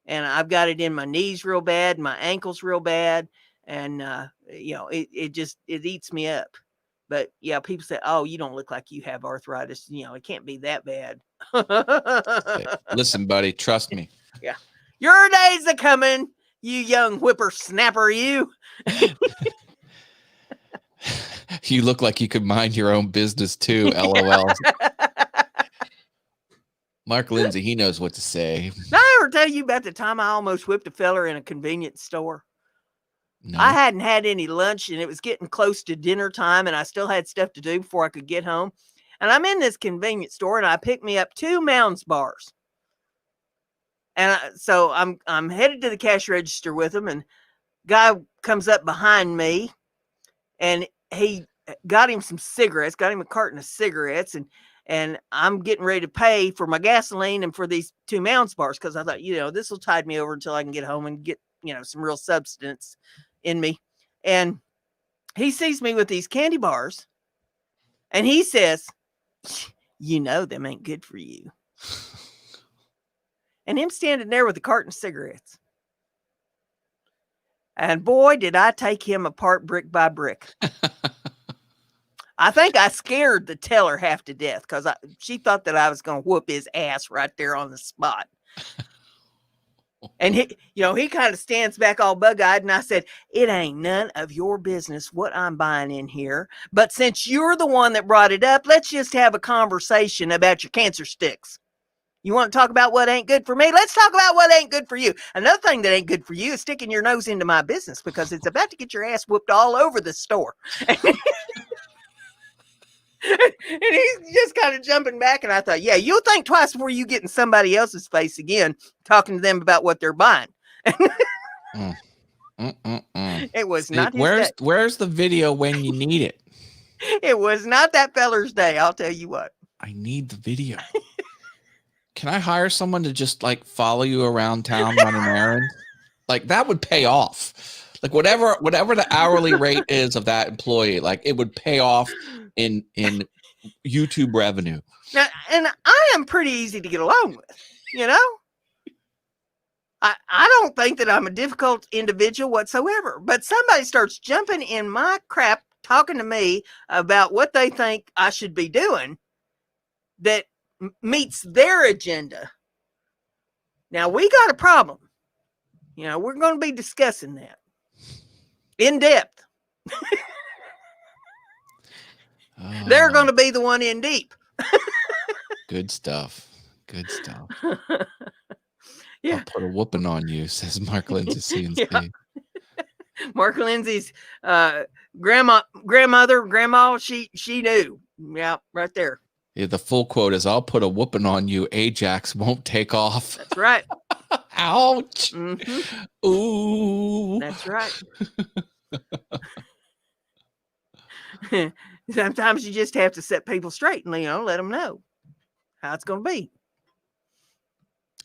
And I've got it in my knees real bad, my ankles real bad. And, it eats me up. But yeah, people say, oh, you don't look like you have arthritis. It can't be that bad. Listen, buddy, trust me. Yeah. Your days are coming, you young whippersnapper, you. You look like you could mind your own business too, LOL. Mark Lindsay, he knows what to say. Did I ever tell you about the time I almost whipped a feller in a convenience store? No. I hadn't had any lunch and it was getting close to dinner time and I still had stuff to do before I could get home. And I'm in this convenience store and I picked me up 2 Mounds bars. And so I'm headed to the cash register with him, and guy comes up behind me and he got him some cigarettes, got him a carton of cigarettes, and I'm getting ready to pay for my gasoline and for these 2 Mounds bars, because I thought, this will tide me over until I can get home and get, some real substance in me. And he sees me with these candy bars and he says, them ain't good for you. And him standing there with a carton of cigarettes. And boy, did I take him apart brick by brick. I think I scared the teller half to death because she thought that I was going to whoop his ass right there on the spot. And he kind of stands back all bug-eyed, and I said, it ain't none of your business what I'm buying in here. But since you're the one that brought it up, let's just have a conversation about your cancer sticks. You want to talk about what ain't good for me? Let's talk about what ain't good for you. Another thing that ain't good for you is sticking your nose into my business, because it's about to get your ass whooped all over the store. And he's just kind of jumping back. And I thought, yeah, you'll think twice before you get in somebody else's face again, talking to them about what they're buying. It was not his day. Where's the video when you need it? It was not that feller's day. I'll tell you what. I need the video. Can I hire someone to just like follow you around town running errands? Like that would pay off. Like whatever the hourly rate is of that employee, like it would pay off in YouTube revenue. Now, and I am pretty easy to get along with, I don't think that I'm a difficult individual whatsoever, but somebody starts jumping in my crap, talking to me about what they think I should be doing that meets their agenda. Now we got a problem. We're going to be discussing that in depth. They're going to be the one in deep. Good stuff. Good stuff. Yeah. I'll put a whooping on you, says Mark Lindsay CNC. Yeah. Mark Lindsay's grandma, she knew. Yeah, right there. Yeah, the full quote is, I'll put a whooping on you, Ajax won't take off. That's right. Ouch. Mm-hmm. Ooh. That's right. Sometimes you just have to set people straight and, let them know how it's going to be.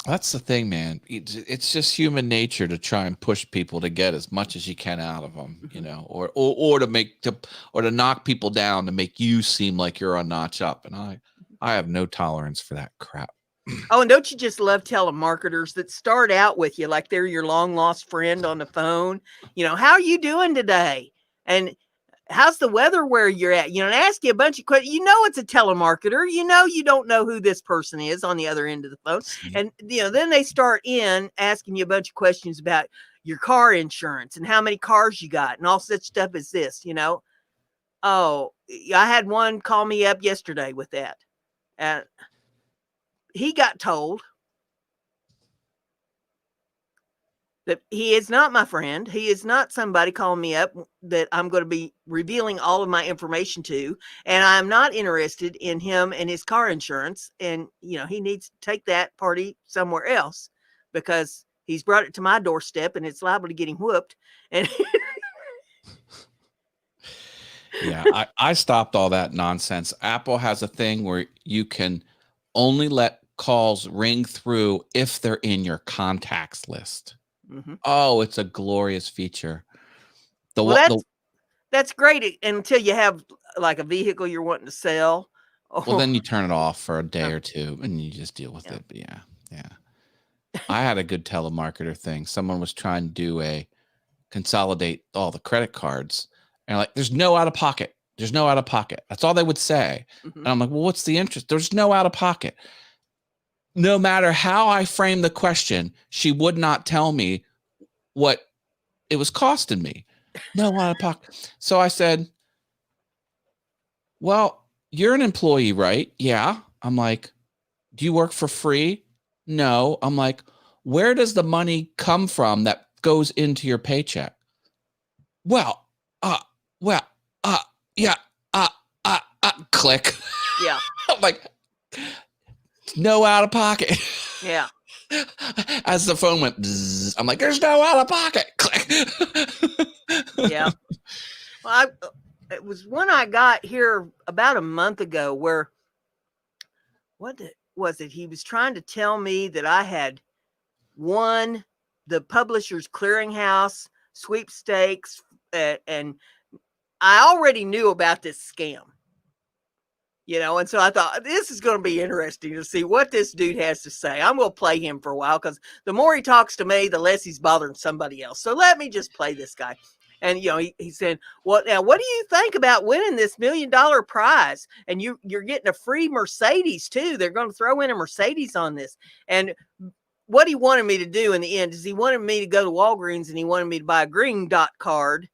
That's the thing, man. It's just human nature to try and push people to get as much as you can out of them, or to knock people down to make you seem like you're a notch up. And I have no tolerance for that crap. Oh, and don't you just love telemarketers that start out with you like they're your long lost friend on the phone? How are you doing today? And how's the weather where you're at? And ask you a bunch of questions. It's a telemarketer. You don't know who this person is on the other end of the phone. And, then they start asking you a bunch of questions about your car insurance and how many cars you got and all such stuff as this, Oh, I had one call me up yesterday with that. And he got told that he is not my friend. He is not somebody calling me up that I'm going to be revealing all of my information to. And I'm not interested in him and his car insurance. And, he needs to take that party somewhere else because he's brought it to my doorstep and it's liable to get him whooped. And yeah, I stopped all that nonsense. Apple has a thing where you can only let calls ring through if they're in your contacts list. Mm-hmm. Oh, it's a glorious feature. That's great until you have like a vehicle you're wanting to sell. Well, then you turn it off for a day or two and you just deal with it. But yeah. I had a good telemarketer thing. Someone was trying to consolidate all the credit cards. And like, there's no out of pocket. There's no out of pocket. That's all they would say. Mm-hmm. And I'm like, well, what's the interest? There's no out of pocket. No matter how I framed the question, she would not tell me what it was costing me. No out of pocket. So I said, well, you're an employee, right? Yeah. I'm like, do you work for free? No. I'm like, where does the money come from that goes into your paycheck? Click. Yeah. I'm like, no out of pocket. Yeah. As the phone went, bzz, I'm like, there's no out of pocket. Click. Yeah. Well, it was one I got here about a month ago where, was it? He was trying to tell me that I had won the Publishers Clearinghouse sweepstakes, and I already knew about this scam. And so I thought this is going to be interesting to see what this dude has to say. I'm going to play him for a while because the more he talks to me, the less he's bothering somebody else. So let me just play this guy. And, he said, well, now, what do you think about winning this $1 million prize? And you're getting a free Mercedes, too. They're going to throw in a Mercedes on this. And what he wanted me to do in the end is he wanted me to go to Walgreens and he wanted me to buy a green dot card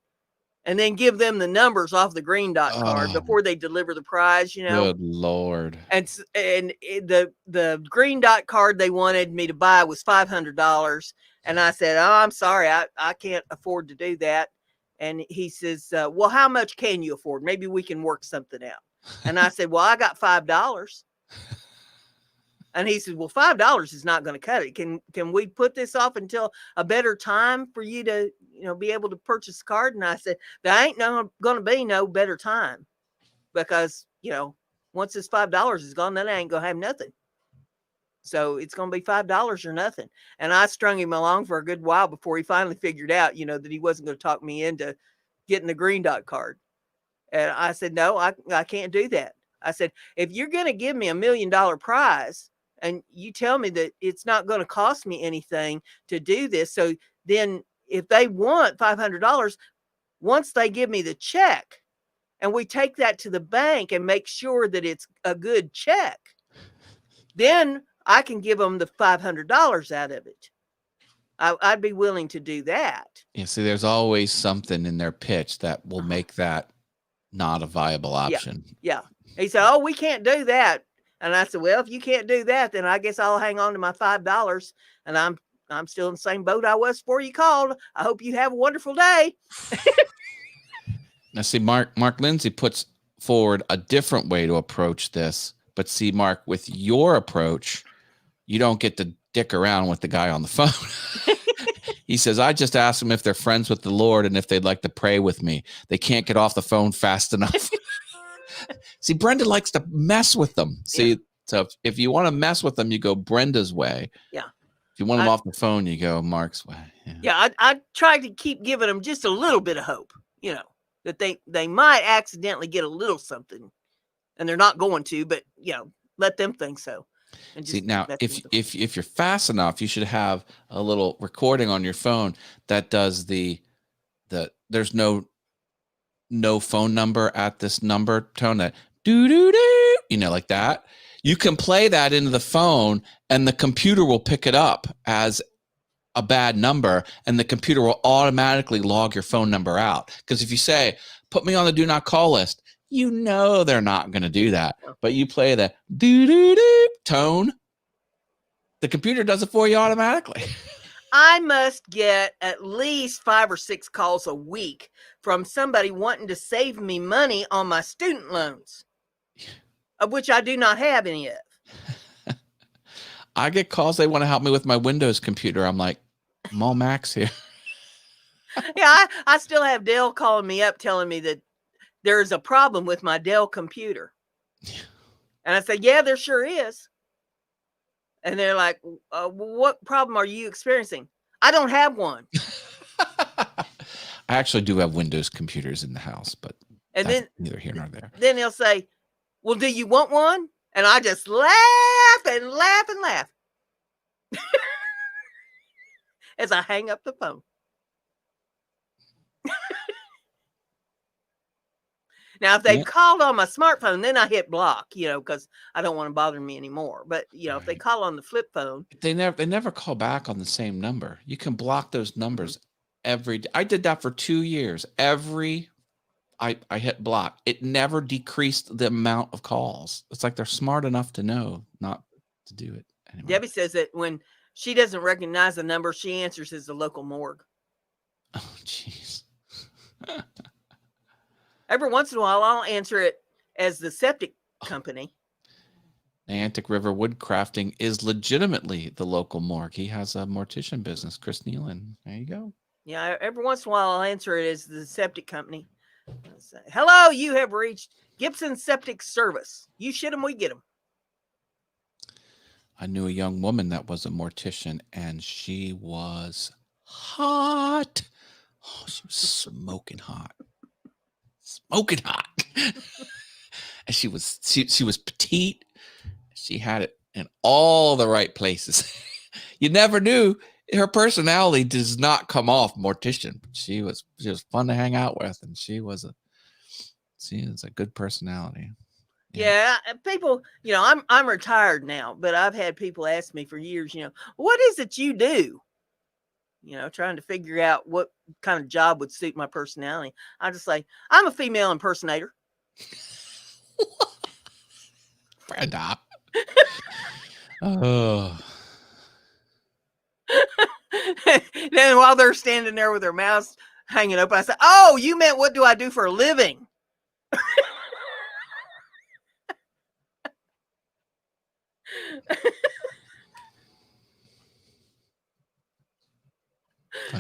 and then give them the numbers off the green dot card before they deliver the prize, Good Lord. And the green dot card they wanted me to buy was $500. And I said, oh, I'm sorry, I can't afford to do that. And he says, well, how much can you afford? Maybe we can work something out. And I said, well, I got $5. And he said, well, $5 is not going to cut it. Can we put this off until a better time for you to, be able to purchase a card? And I said, there ain't going to be no better time because, once this $5 is gone, then I ain't going to have nothing. So it's going to be $5 or nothing. And I strung him along for a good while before he finally figured out, that he wasn't going to talk me into getting the green dot card. And I said, no, I can't do that. I said, if you're going to give me $1 million prize, and you tell me that it's not going to cost me anything to do this. So then if they want $500, once they give me the check and we take that to the bank and make sure that it's a good check, then I can give them the $500 out of it. I'd be willing to do that. Yeah. See, there's always something in their pitch that will make that not a viable option. Yeah. He said, oh, we can't do that. And I said, well, if you can't do that, then I guess I'll hang on to my $5. And I'm still in the same boat I was before you called. I hope you have a wonderful day. Now, see, Mark Lindsay puts forward a different way to approach this. But see, Mark, with your approach, you don't get to dick around with the guy on the phone. He says, I just asked them if they're friends with the Lord and if they'd like to pray with me. They can't get off the phone fast enough. See, Brenda likes to mess with them. See, yeah. So if you want to mess with them, you go Brenda's way. Yeah. If you want them off the phone, you go Mark's way. Yeah, I try to keep giving them just a little bit of hope, that they might accidentally get a little something, and they're not going to, but let them think so. And see, now if you're fast enough, you should have a little recording on your phone that does the there's no phone number at this number tone, that do do do, like that. You can play that into the phone, and the computer will pick it up as a bad number, and the computer will automatically log your phone number out. Because if you say, put me on the do not call list, they're not going to do that. But you play the do-do-do tone, the computer does it for you automatically. I must get at least 5 or 6 calls a week from somebody wanting to save me money on my student loans, of which I do not have any of. I get calls, they want to help me with my Windows computer. I'm like, I'm all Max here. Yeah, I still have Dell calling me up telling me that there is a problem with my Dell computer. And I say, yeah, there sure is. And they're like, what problem are you experiencing? I don't have one. I actually do have Windows computers in the house, but then neither here nor there. Then they'll say, well, do you want one? And I just laugh and laugh and laugh as I hang up the phone. Now, if they called on my smartphone, then I hit block, because I don't want to bother me anymore. But, right. If they call on the flip phone. They never call back on the same number. You can block those numbers every day. I did that for 2 years. I hit block. It never decreased the amount of calls. It's like they're smart enough to know not to do it anymore. Debbie says that when she doesn't recognize the number, she answers as the local morgue. Oh, jeez. Every once in a while, I'll answer it as the septic company. Niantic River Woodcrafting is legitimately the local morgue. He has a mortician business, Chris Nealon. There you go. Yeah, every once in a while, I'll answer it as the septic company. Say, hello, you have reached Gibson Septic Service. You shit them, we get them. I knew a young woman that was a mortician, and she was hot. Oh, she was smoking hot. Smoking hot. And she was petite. She had it in all the right places. You never knew. Her personality does not come off mortician. She was fun to hang out with, and she was a good personality. Yeah, people, I'm retired now, but I've had people ask me for years, what is it you do? Trying to figure out what kind of job would suit my personality. I just say, I'm a female impersonator. Brenda. Oh. Then while they're standing there with their mouths hanging open, I say, oh, you meant what do I do for a living?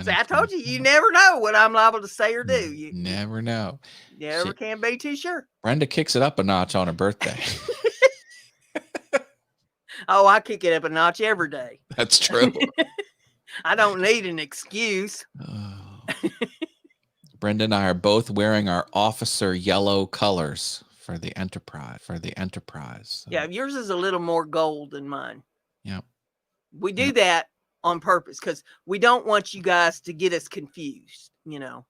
See, I told you, you never know what I'm liable to say or do. You never know. You never can be too sure. Brenda kicks it up a notch on her birthday. Oh, I kick it up a notch every day. That's true. I don't need an excuse. Oh. Brenda and I are both wearing our officer yellow colors for the Enterprise. So. Yeah, yours is a little more gold than mine. Yep. We do that on purpose because we don't want you guys to get us confused. Yeah.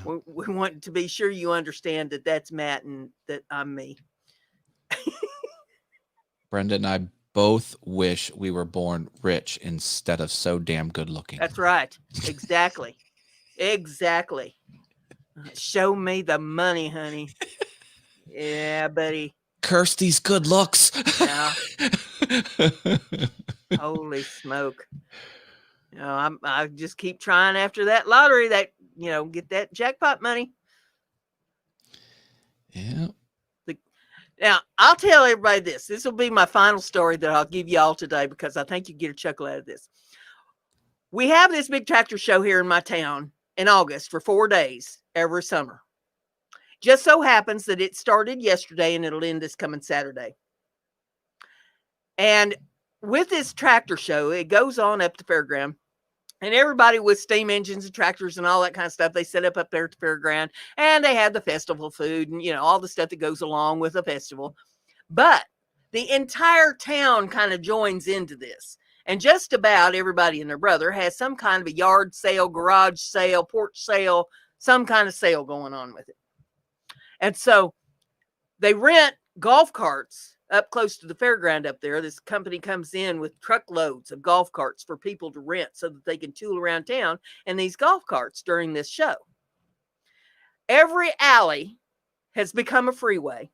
We want to be sure you understand that that's Matt and that I'm me. Brenda and I both wish we were born rich instead of so damn good looking. That's right. Exactly. Exactly. Show me the money, honey. Yeah, buddy. Curse these good looks. Yeah. Holy smoke. I just keep trying after that lottery that, get that jackpot money. Yeah. Now, I'll tell everybody this. This will be my final story that I'll give you all today because I think you get a chuckle out of this. We have this big tractor show here in my town in August for 4 days every summer. Just so happens that it started yesterday and it'll end this coming Saturday. And with this tractor show, it goes on up the fairground. And everybody with steam engines and tractors and all that kind of stuff, they set up there at the fairground, and they have the festival food and, all the stuff that goes along with a festival. But the entire town kind of joins into this. And just about everybody and their brother has some kind of a yard sale, garage sale, porch sale, some kind of sale going on with it. And so they rent golf carts up close to the fairground up there. This company comes in with truckloads of golf carts for people to rent so that they can tool around town in these golf carts during this show. Every alley has become a freeway.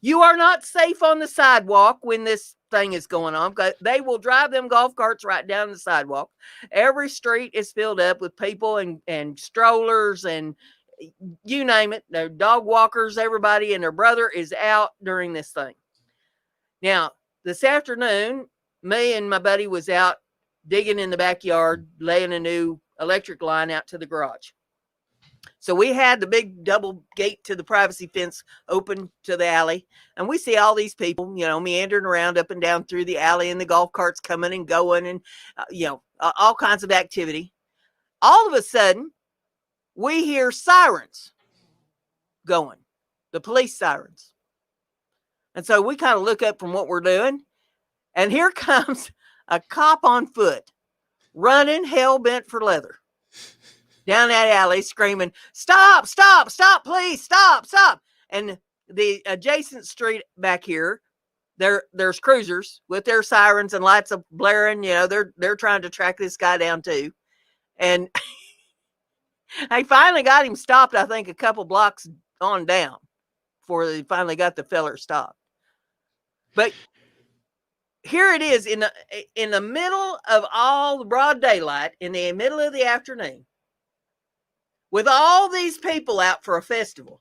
You are not safe on the sidewalk when this thing is going on. They will drive them golf carts right down the sidewalk. Every street is filled up with people and strollers and you name it. Their dog walkers, everybody and their brother is out during this thing. Now, this afternoon, me and my buddy was out digging in the backyard, laying a new electric line out to the garage. So we had the big double gate to the privacy fence open to the alley, and we see all these people, meandering around up and down through the alley, and the golf carts coming and going, and all kinds of activity. All of a sudden, we hear sirens going, the police sirens. And so we kind of look up from what we're doing, and here comes a cop on foot, running hell-bent for leather down that alley, screaming, stop, stop, stop, please, stop, stop. And the adjacent street back here, there's cruisers with their sirens and lights of blaring. They're trying to track this guy down too. And I finally got him stopped, I think, a couple blocks on down before they finally got the feller stopped. But here it is in the middle of all the broad daylight, in the middle of the afternoon, with all these people out for a festival.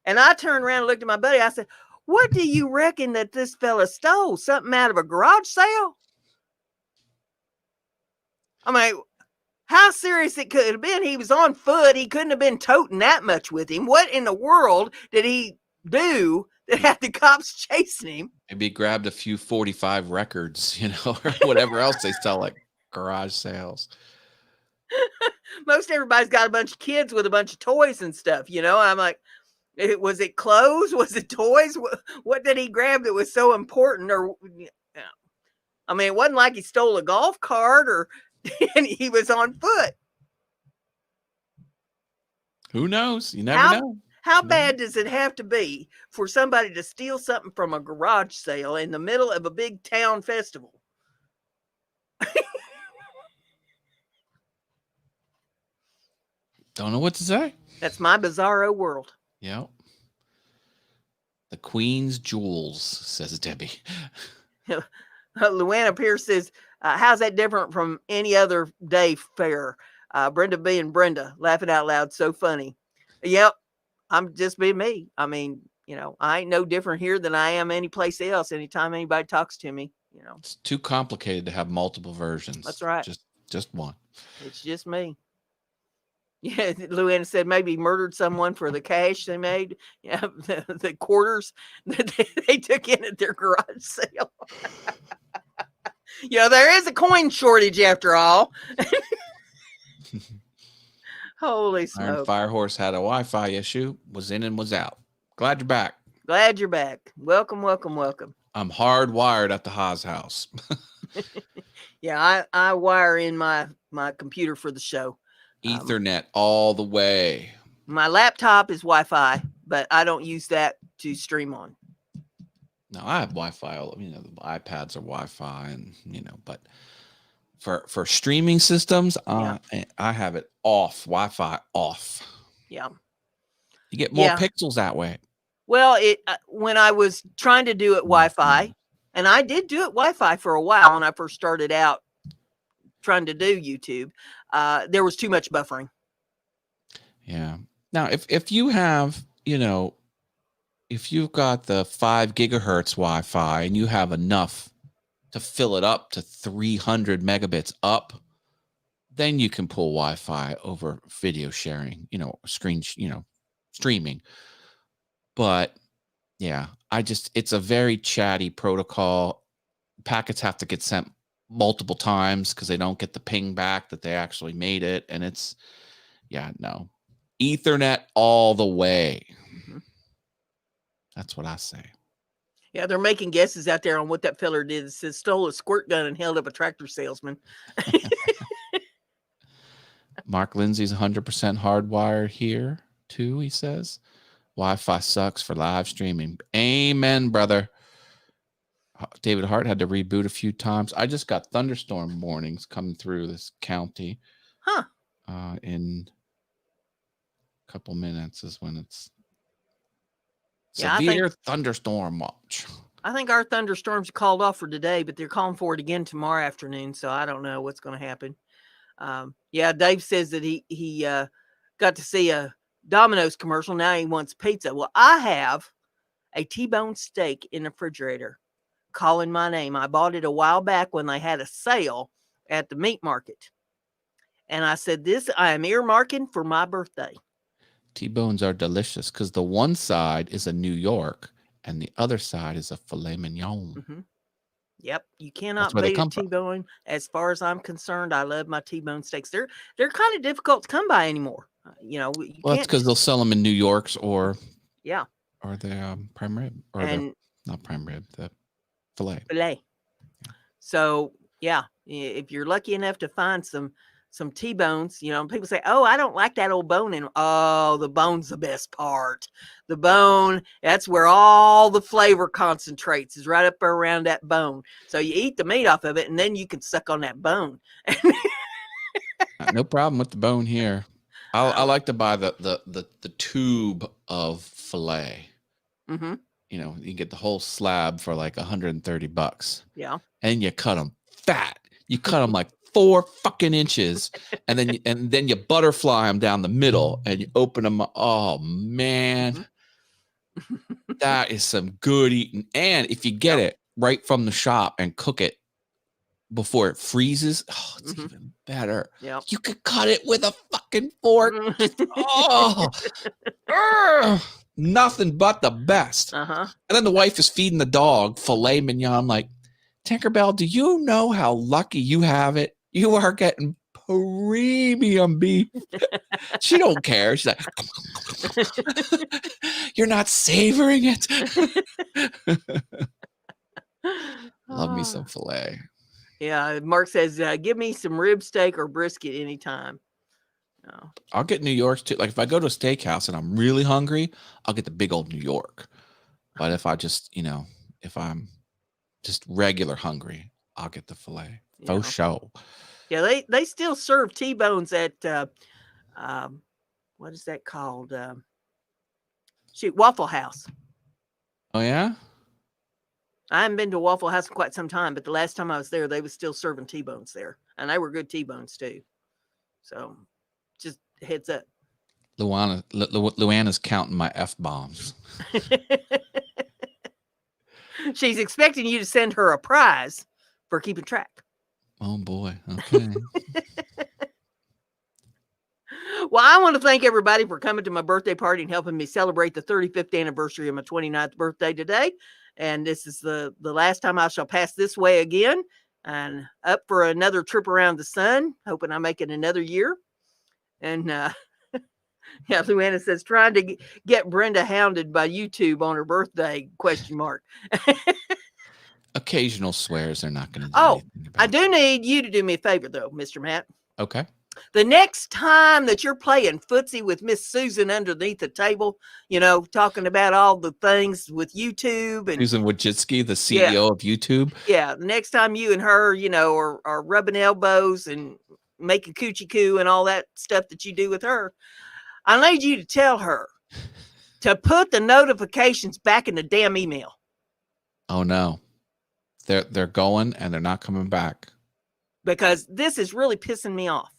And I turned around and looked at my buddy. I said, what do you reckon that this fella stole? Something out of a garage sale? I mean, how serious it could have been. He was on foot. He couldn't have been toting that much with him. What in the world did he do that had the cops chasing him? Maybe he grabbed a few 45 records, or whatever else they sell at garage sales. Most everybody's got a bunch of kids with a bunch of toys and stuff, I'm like, was it clothes? Was it toys? What did he grab that was so important? Or, I mean, it wasn't like he stole a golf cart or and he was on foot. Who knows? You never know. How bad does it have to be for somebody to steal something from a garage sale in the middle of a big town festival? Don't know what to say. That's my bizarro world. Yep. The Queen's jewels, says Debbie. Luana Pierce says, how's that different from any other day fair? Brenda being Brenda, laughing out loud, so funny. Yep, I'm just being me. I mean, I ain't no different here than I am anyplace else. Anytime anybody talks to me, It's too complicated to have multiple versions. That's right. Just one. It's just me. Yeah, Luana said maybe murdered someone for the cash they made. Yeah, the quarters that they took in at their garage sale. There is a coin shortage after all. Holy smoke. Iron Firehorse had a Wi-Fi issue, was in and was out. Glad you're back. Glad you're back. Welcome, welcome, welcome. I'm hardwired at the Haas house. Yeah, I wire in my computer for the show. Ethernet all the way. My laptop is Wi-Fi, but I don't use that to stream on. No, I have Wi-Fi. The iPads are Wi-Fi, and but for streaming systems, I have it off. Wi-Fi off. Yeah. You get more pixels that way. Well, it when I was trying to do it Wi-Fi, and I did do it Wi-Fi for a while when I first started out trying to do YouTube, there was too much buffering. Yeah. Now, if you have, if you've got the 5 gigahertz Wi-Fi and you have enough to fill it up to 300 megabits up, then you can pull Wi-Fi over video sharing, streaming. But yeah, it's a very chatty protocol. Packets have to get sent multiple times because they don't get the ping back that they actually made it. And no. Ethernet all the way. Mm-hmm. That's what I say. Yeah, they're making guesses out there on what that feller did. It says stole a squirt gun and held up a tractor salesman. Mark Lindsay's 100% hardwired here, too, he says. Wi-Fi sucks for live streaming. Amen, brother. David Hart had to reboot a few times. I just got thunderstorm warnings coming through this county. Huh. In a couple minutes is when it's severe thunderstorm watch. I think our thunderstorms are called off for today, but they're calling for it again tomorrow afternoon. So I don't know what's going to happen. Dave says that he got to see a Domino's commercial. Now he wants pizza. Well, I have a T-bone steak in the refrigerator calling my name. I bought it a while back when they had a sale at the meat market. And I said, this I am earmarking for my birthday. T-bones are delicious because the one side is a New York and the other side is a filet mignon. Mm-hmm. Yep, you cannot beat a T-bone. From. As far as I'm concerned, I love my T-bone steaks. They're kind of difficult to come by anymore. Well, it's because they'll sell them in New York's or the prime rib not prime rib, the filet. Yeah. So if you're lucky enough to find some T-bones, people say, "Oh, I don't like that old bone." And the bone's the best part. The bone, that's where all the flavor concentrates, is right up around that bone. So you eat the meat off of it, and then you can suck on that bone. No problem with the bone here. I like to buy the tube of filet. Mm-hmm. You can get the whole slab for like $130. Yeah, and you cut them fat. You cut them like 4 fucking inches, and then you butterfly them down the middle, and you open them. Oh man, that is some good eating. And if you get it right from the shop and cook it before it freezes, it's even better. Yeah, you could cut it with a fucking fork. Nothing but the best. Uh-huh. And then the wife is feeding the dog filet mignon. I'm like, Tinkerbell, do you know how lucky you have it? You are getting premium beef. She don't care. She's like, you're not savoring it. Love me some filet. Yeah, Mark says, give me some rib steak or brisket anytime. No. I'll get New York's too. Like if I go to a steakhouse and I'm really hungry, I'll get the big old New York. But if I just, if I'm just regular hungry, I'll get the filet. Faux show. Yeah, they still serve T-bones at what is that called? Waffle House. Oh yeah? I haven't been to Waffle House in quite some time, but the last time I was there, they were still serving T-bones there. And they were good T-bones too. So just heads up. Luana's counting my F-bombs. She's expecting you to send her a prize for keeping track. Oh boy. Okay. Well, I want to thank everybody for coming to my birthday party and helping me celebrate the 35th anniversary of my 29th birthday today. And this is the last time I shall pass this way again, and up for another trip around the sun, hoping I make it another year. And Luana says, trying to get Brenda hounded by YouTube on her birthday, ? Occasional swears are not going to do anything about I do need you to do me a favor, though, Mr. Matt. Okay. The next time that you're playing footsie with Miss Susan underneath the table, talking about all the things with YouTube and Susan Wojcicki, the CEO of YouTube. Yeah. The next time you and her, are rubbing elbows and making coochie coo and all that stuff that you do with her, I need you to tell her to put the notifications back in the damn email. Oh no. They're going and they're not coming back. Because this is really pissing me off.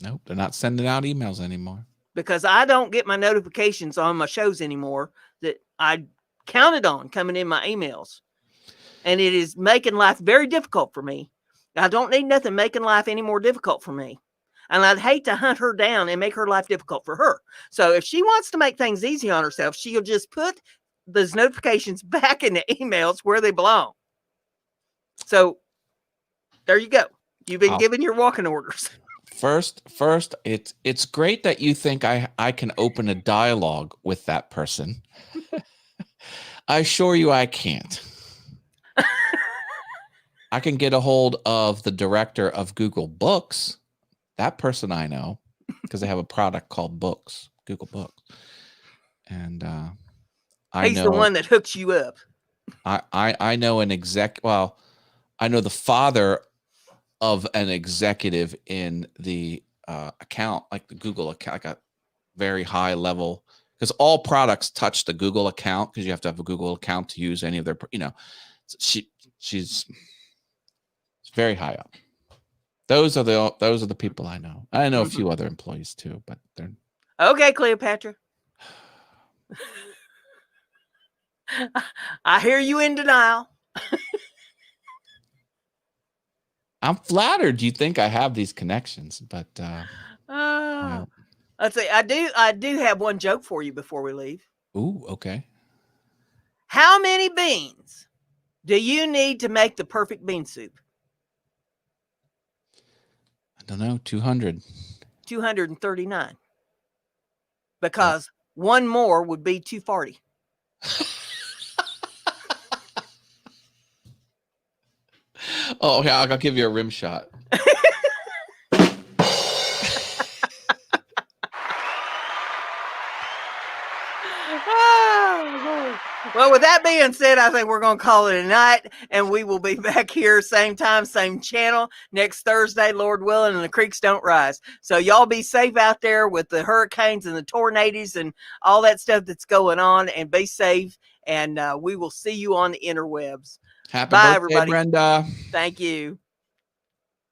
Nope, they're not sending out emails anymore. Because I don't get my notifications on my shows anymore that I counted on coming in my emails. And it is making life very difficult for me. I don't need nothing making life any more difficult for me. And I'd hate to hunt her down and make her life difficult for her. So if she wants to make things easy on herself, she'll just put those notifications back in the emails where they belong. So there you go. You've been given your walking orders. First, it's great that you think I can open a dialogue with that person. I assure you I can't. I can get a hold of the director of Google Books. That person I know, because they have a product called Books, Google Books. And He's the one that hooks you up. I know an I know the father of an executive in the account, like the Google account, like a very high level, because all products touch the Google account because you have to have a Google account to use any of their, she's very high up. Those are the people I know. I know a few other employees too, but they're okay, Cleopatra. I hear you in denial. I'm flattered you think I have these connections, but let's see. I do have one joke for you before we leave. Ooh, okay. How many beans do you need to make the perfect bean soup? I don't know, 200. 239. Because one more would be 240. Oh, okay, I'll give you a rim shot. Well, with that being said, I think we're going to call it a night, and we will be back here same time, same channel next Thursday, Lord willing, and the creeks don't rise. So y'all be safe out there with the hurricanes and the tornadoes and all that stuff that's going on, and be safe, and we will see you on the interwebs. Happy Bye, birthday, everybody. Brenda. Thank you.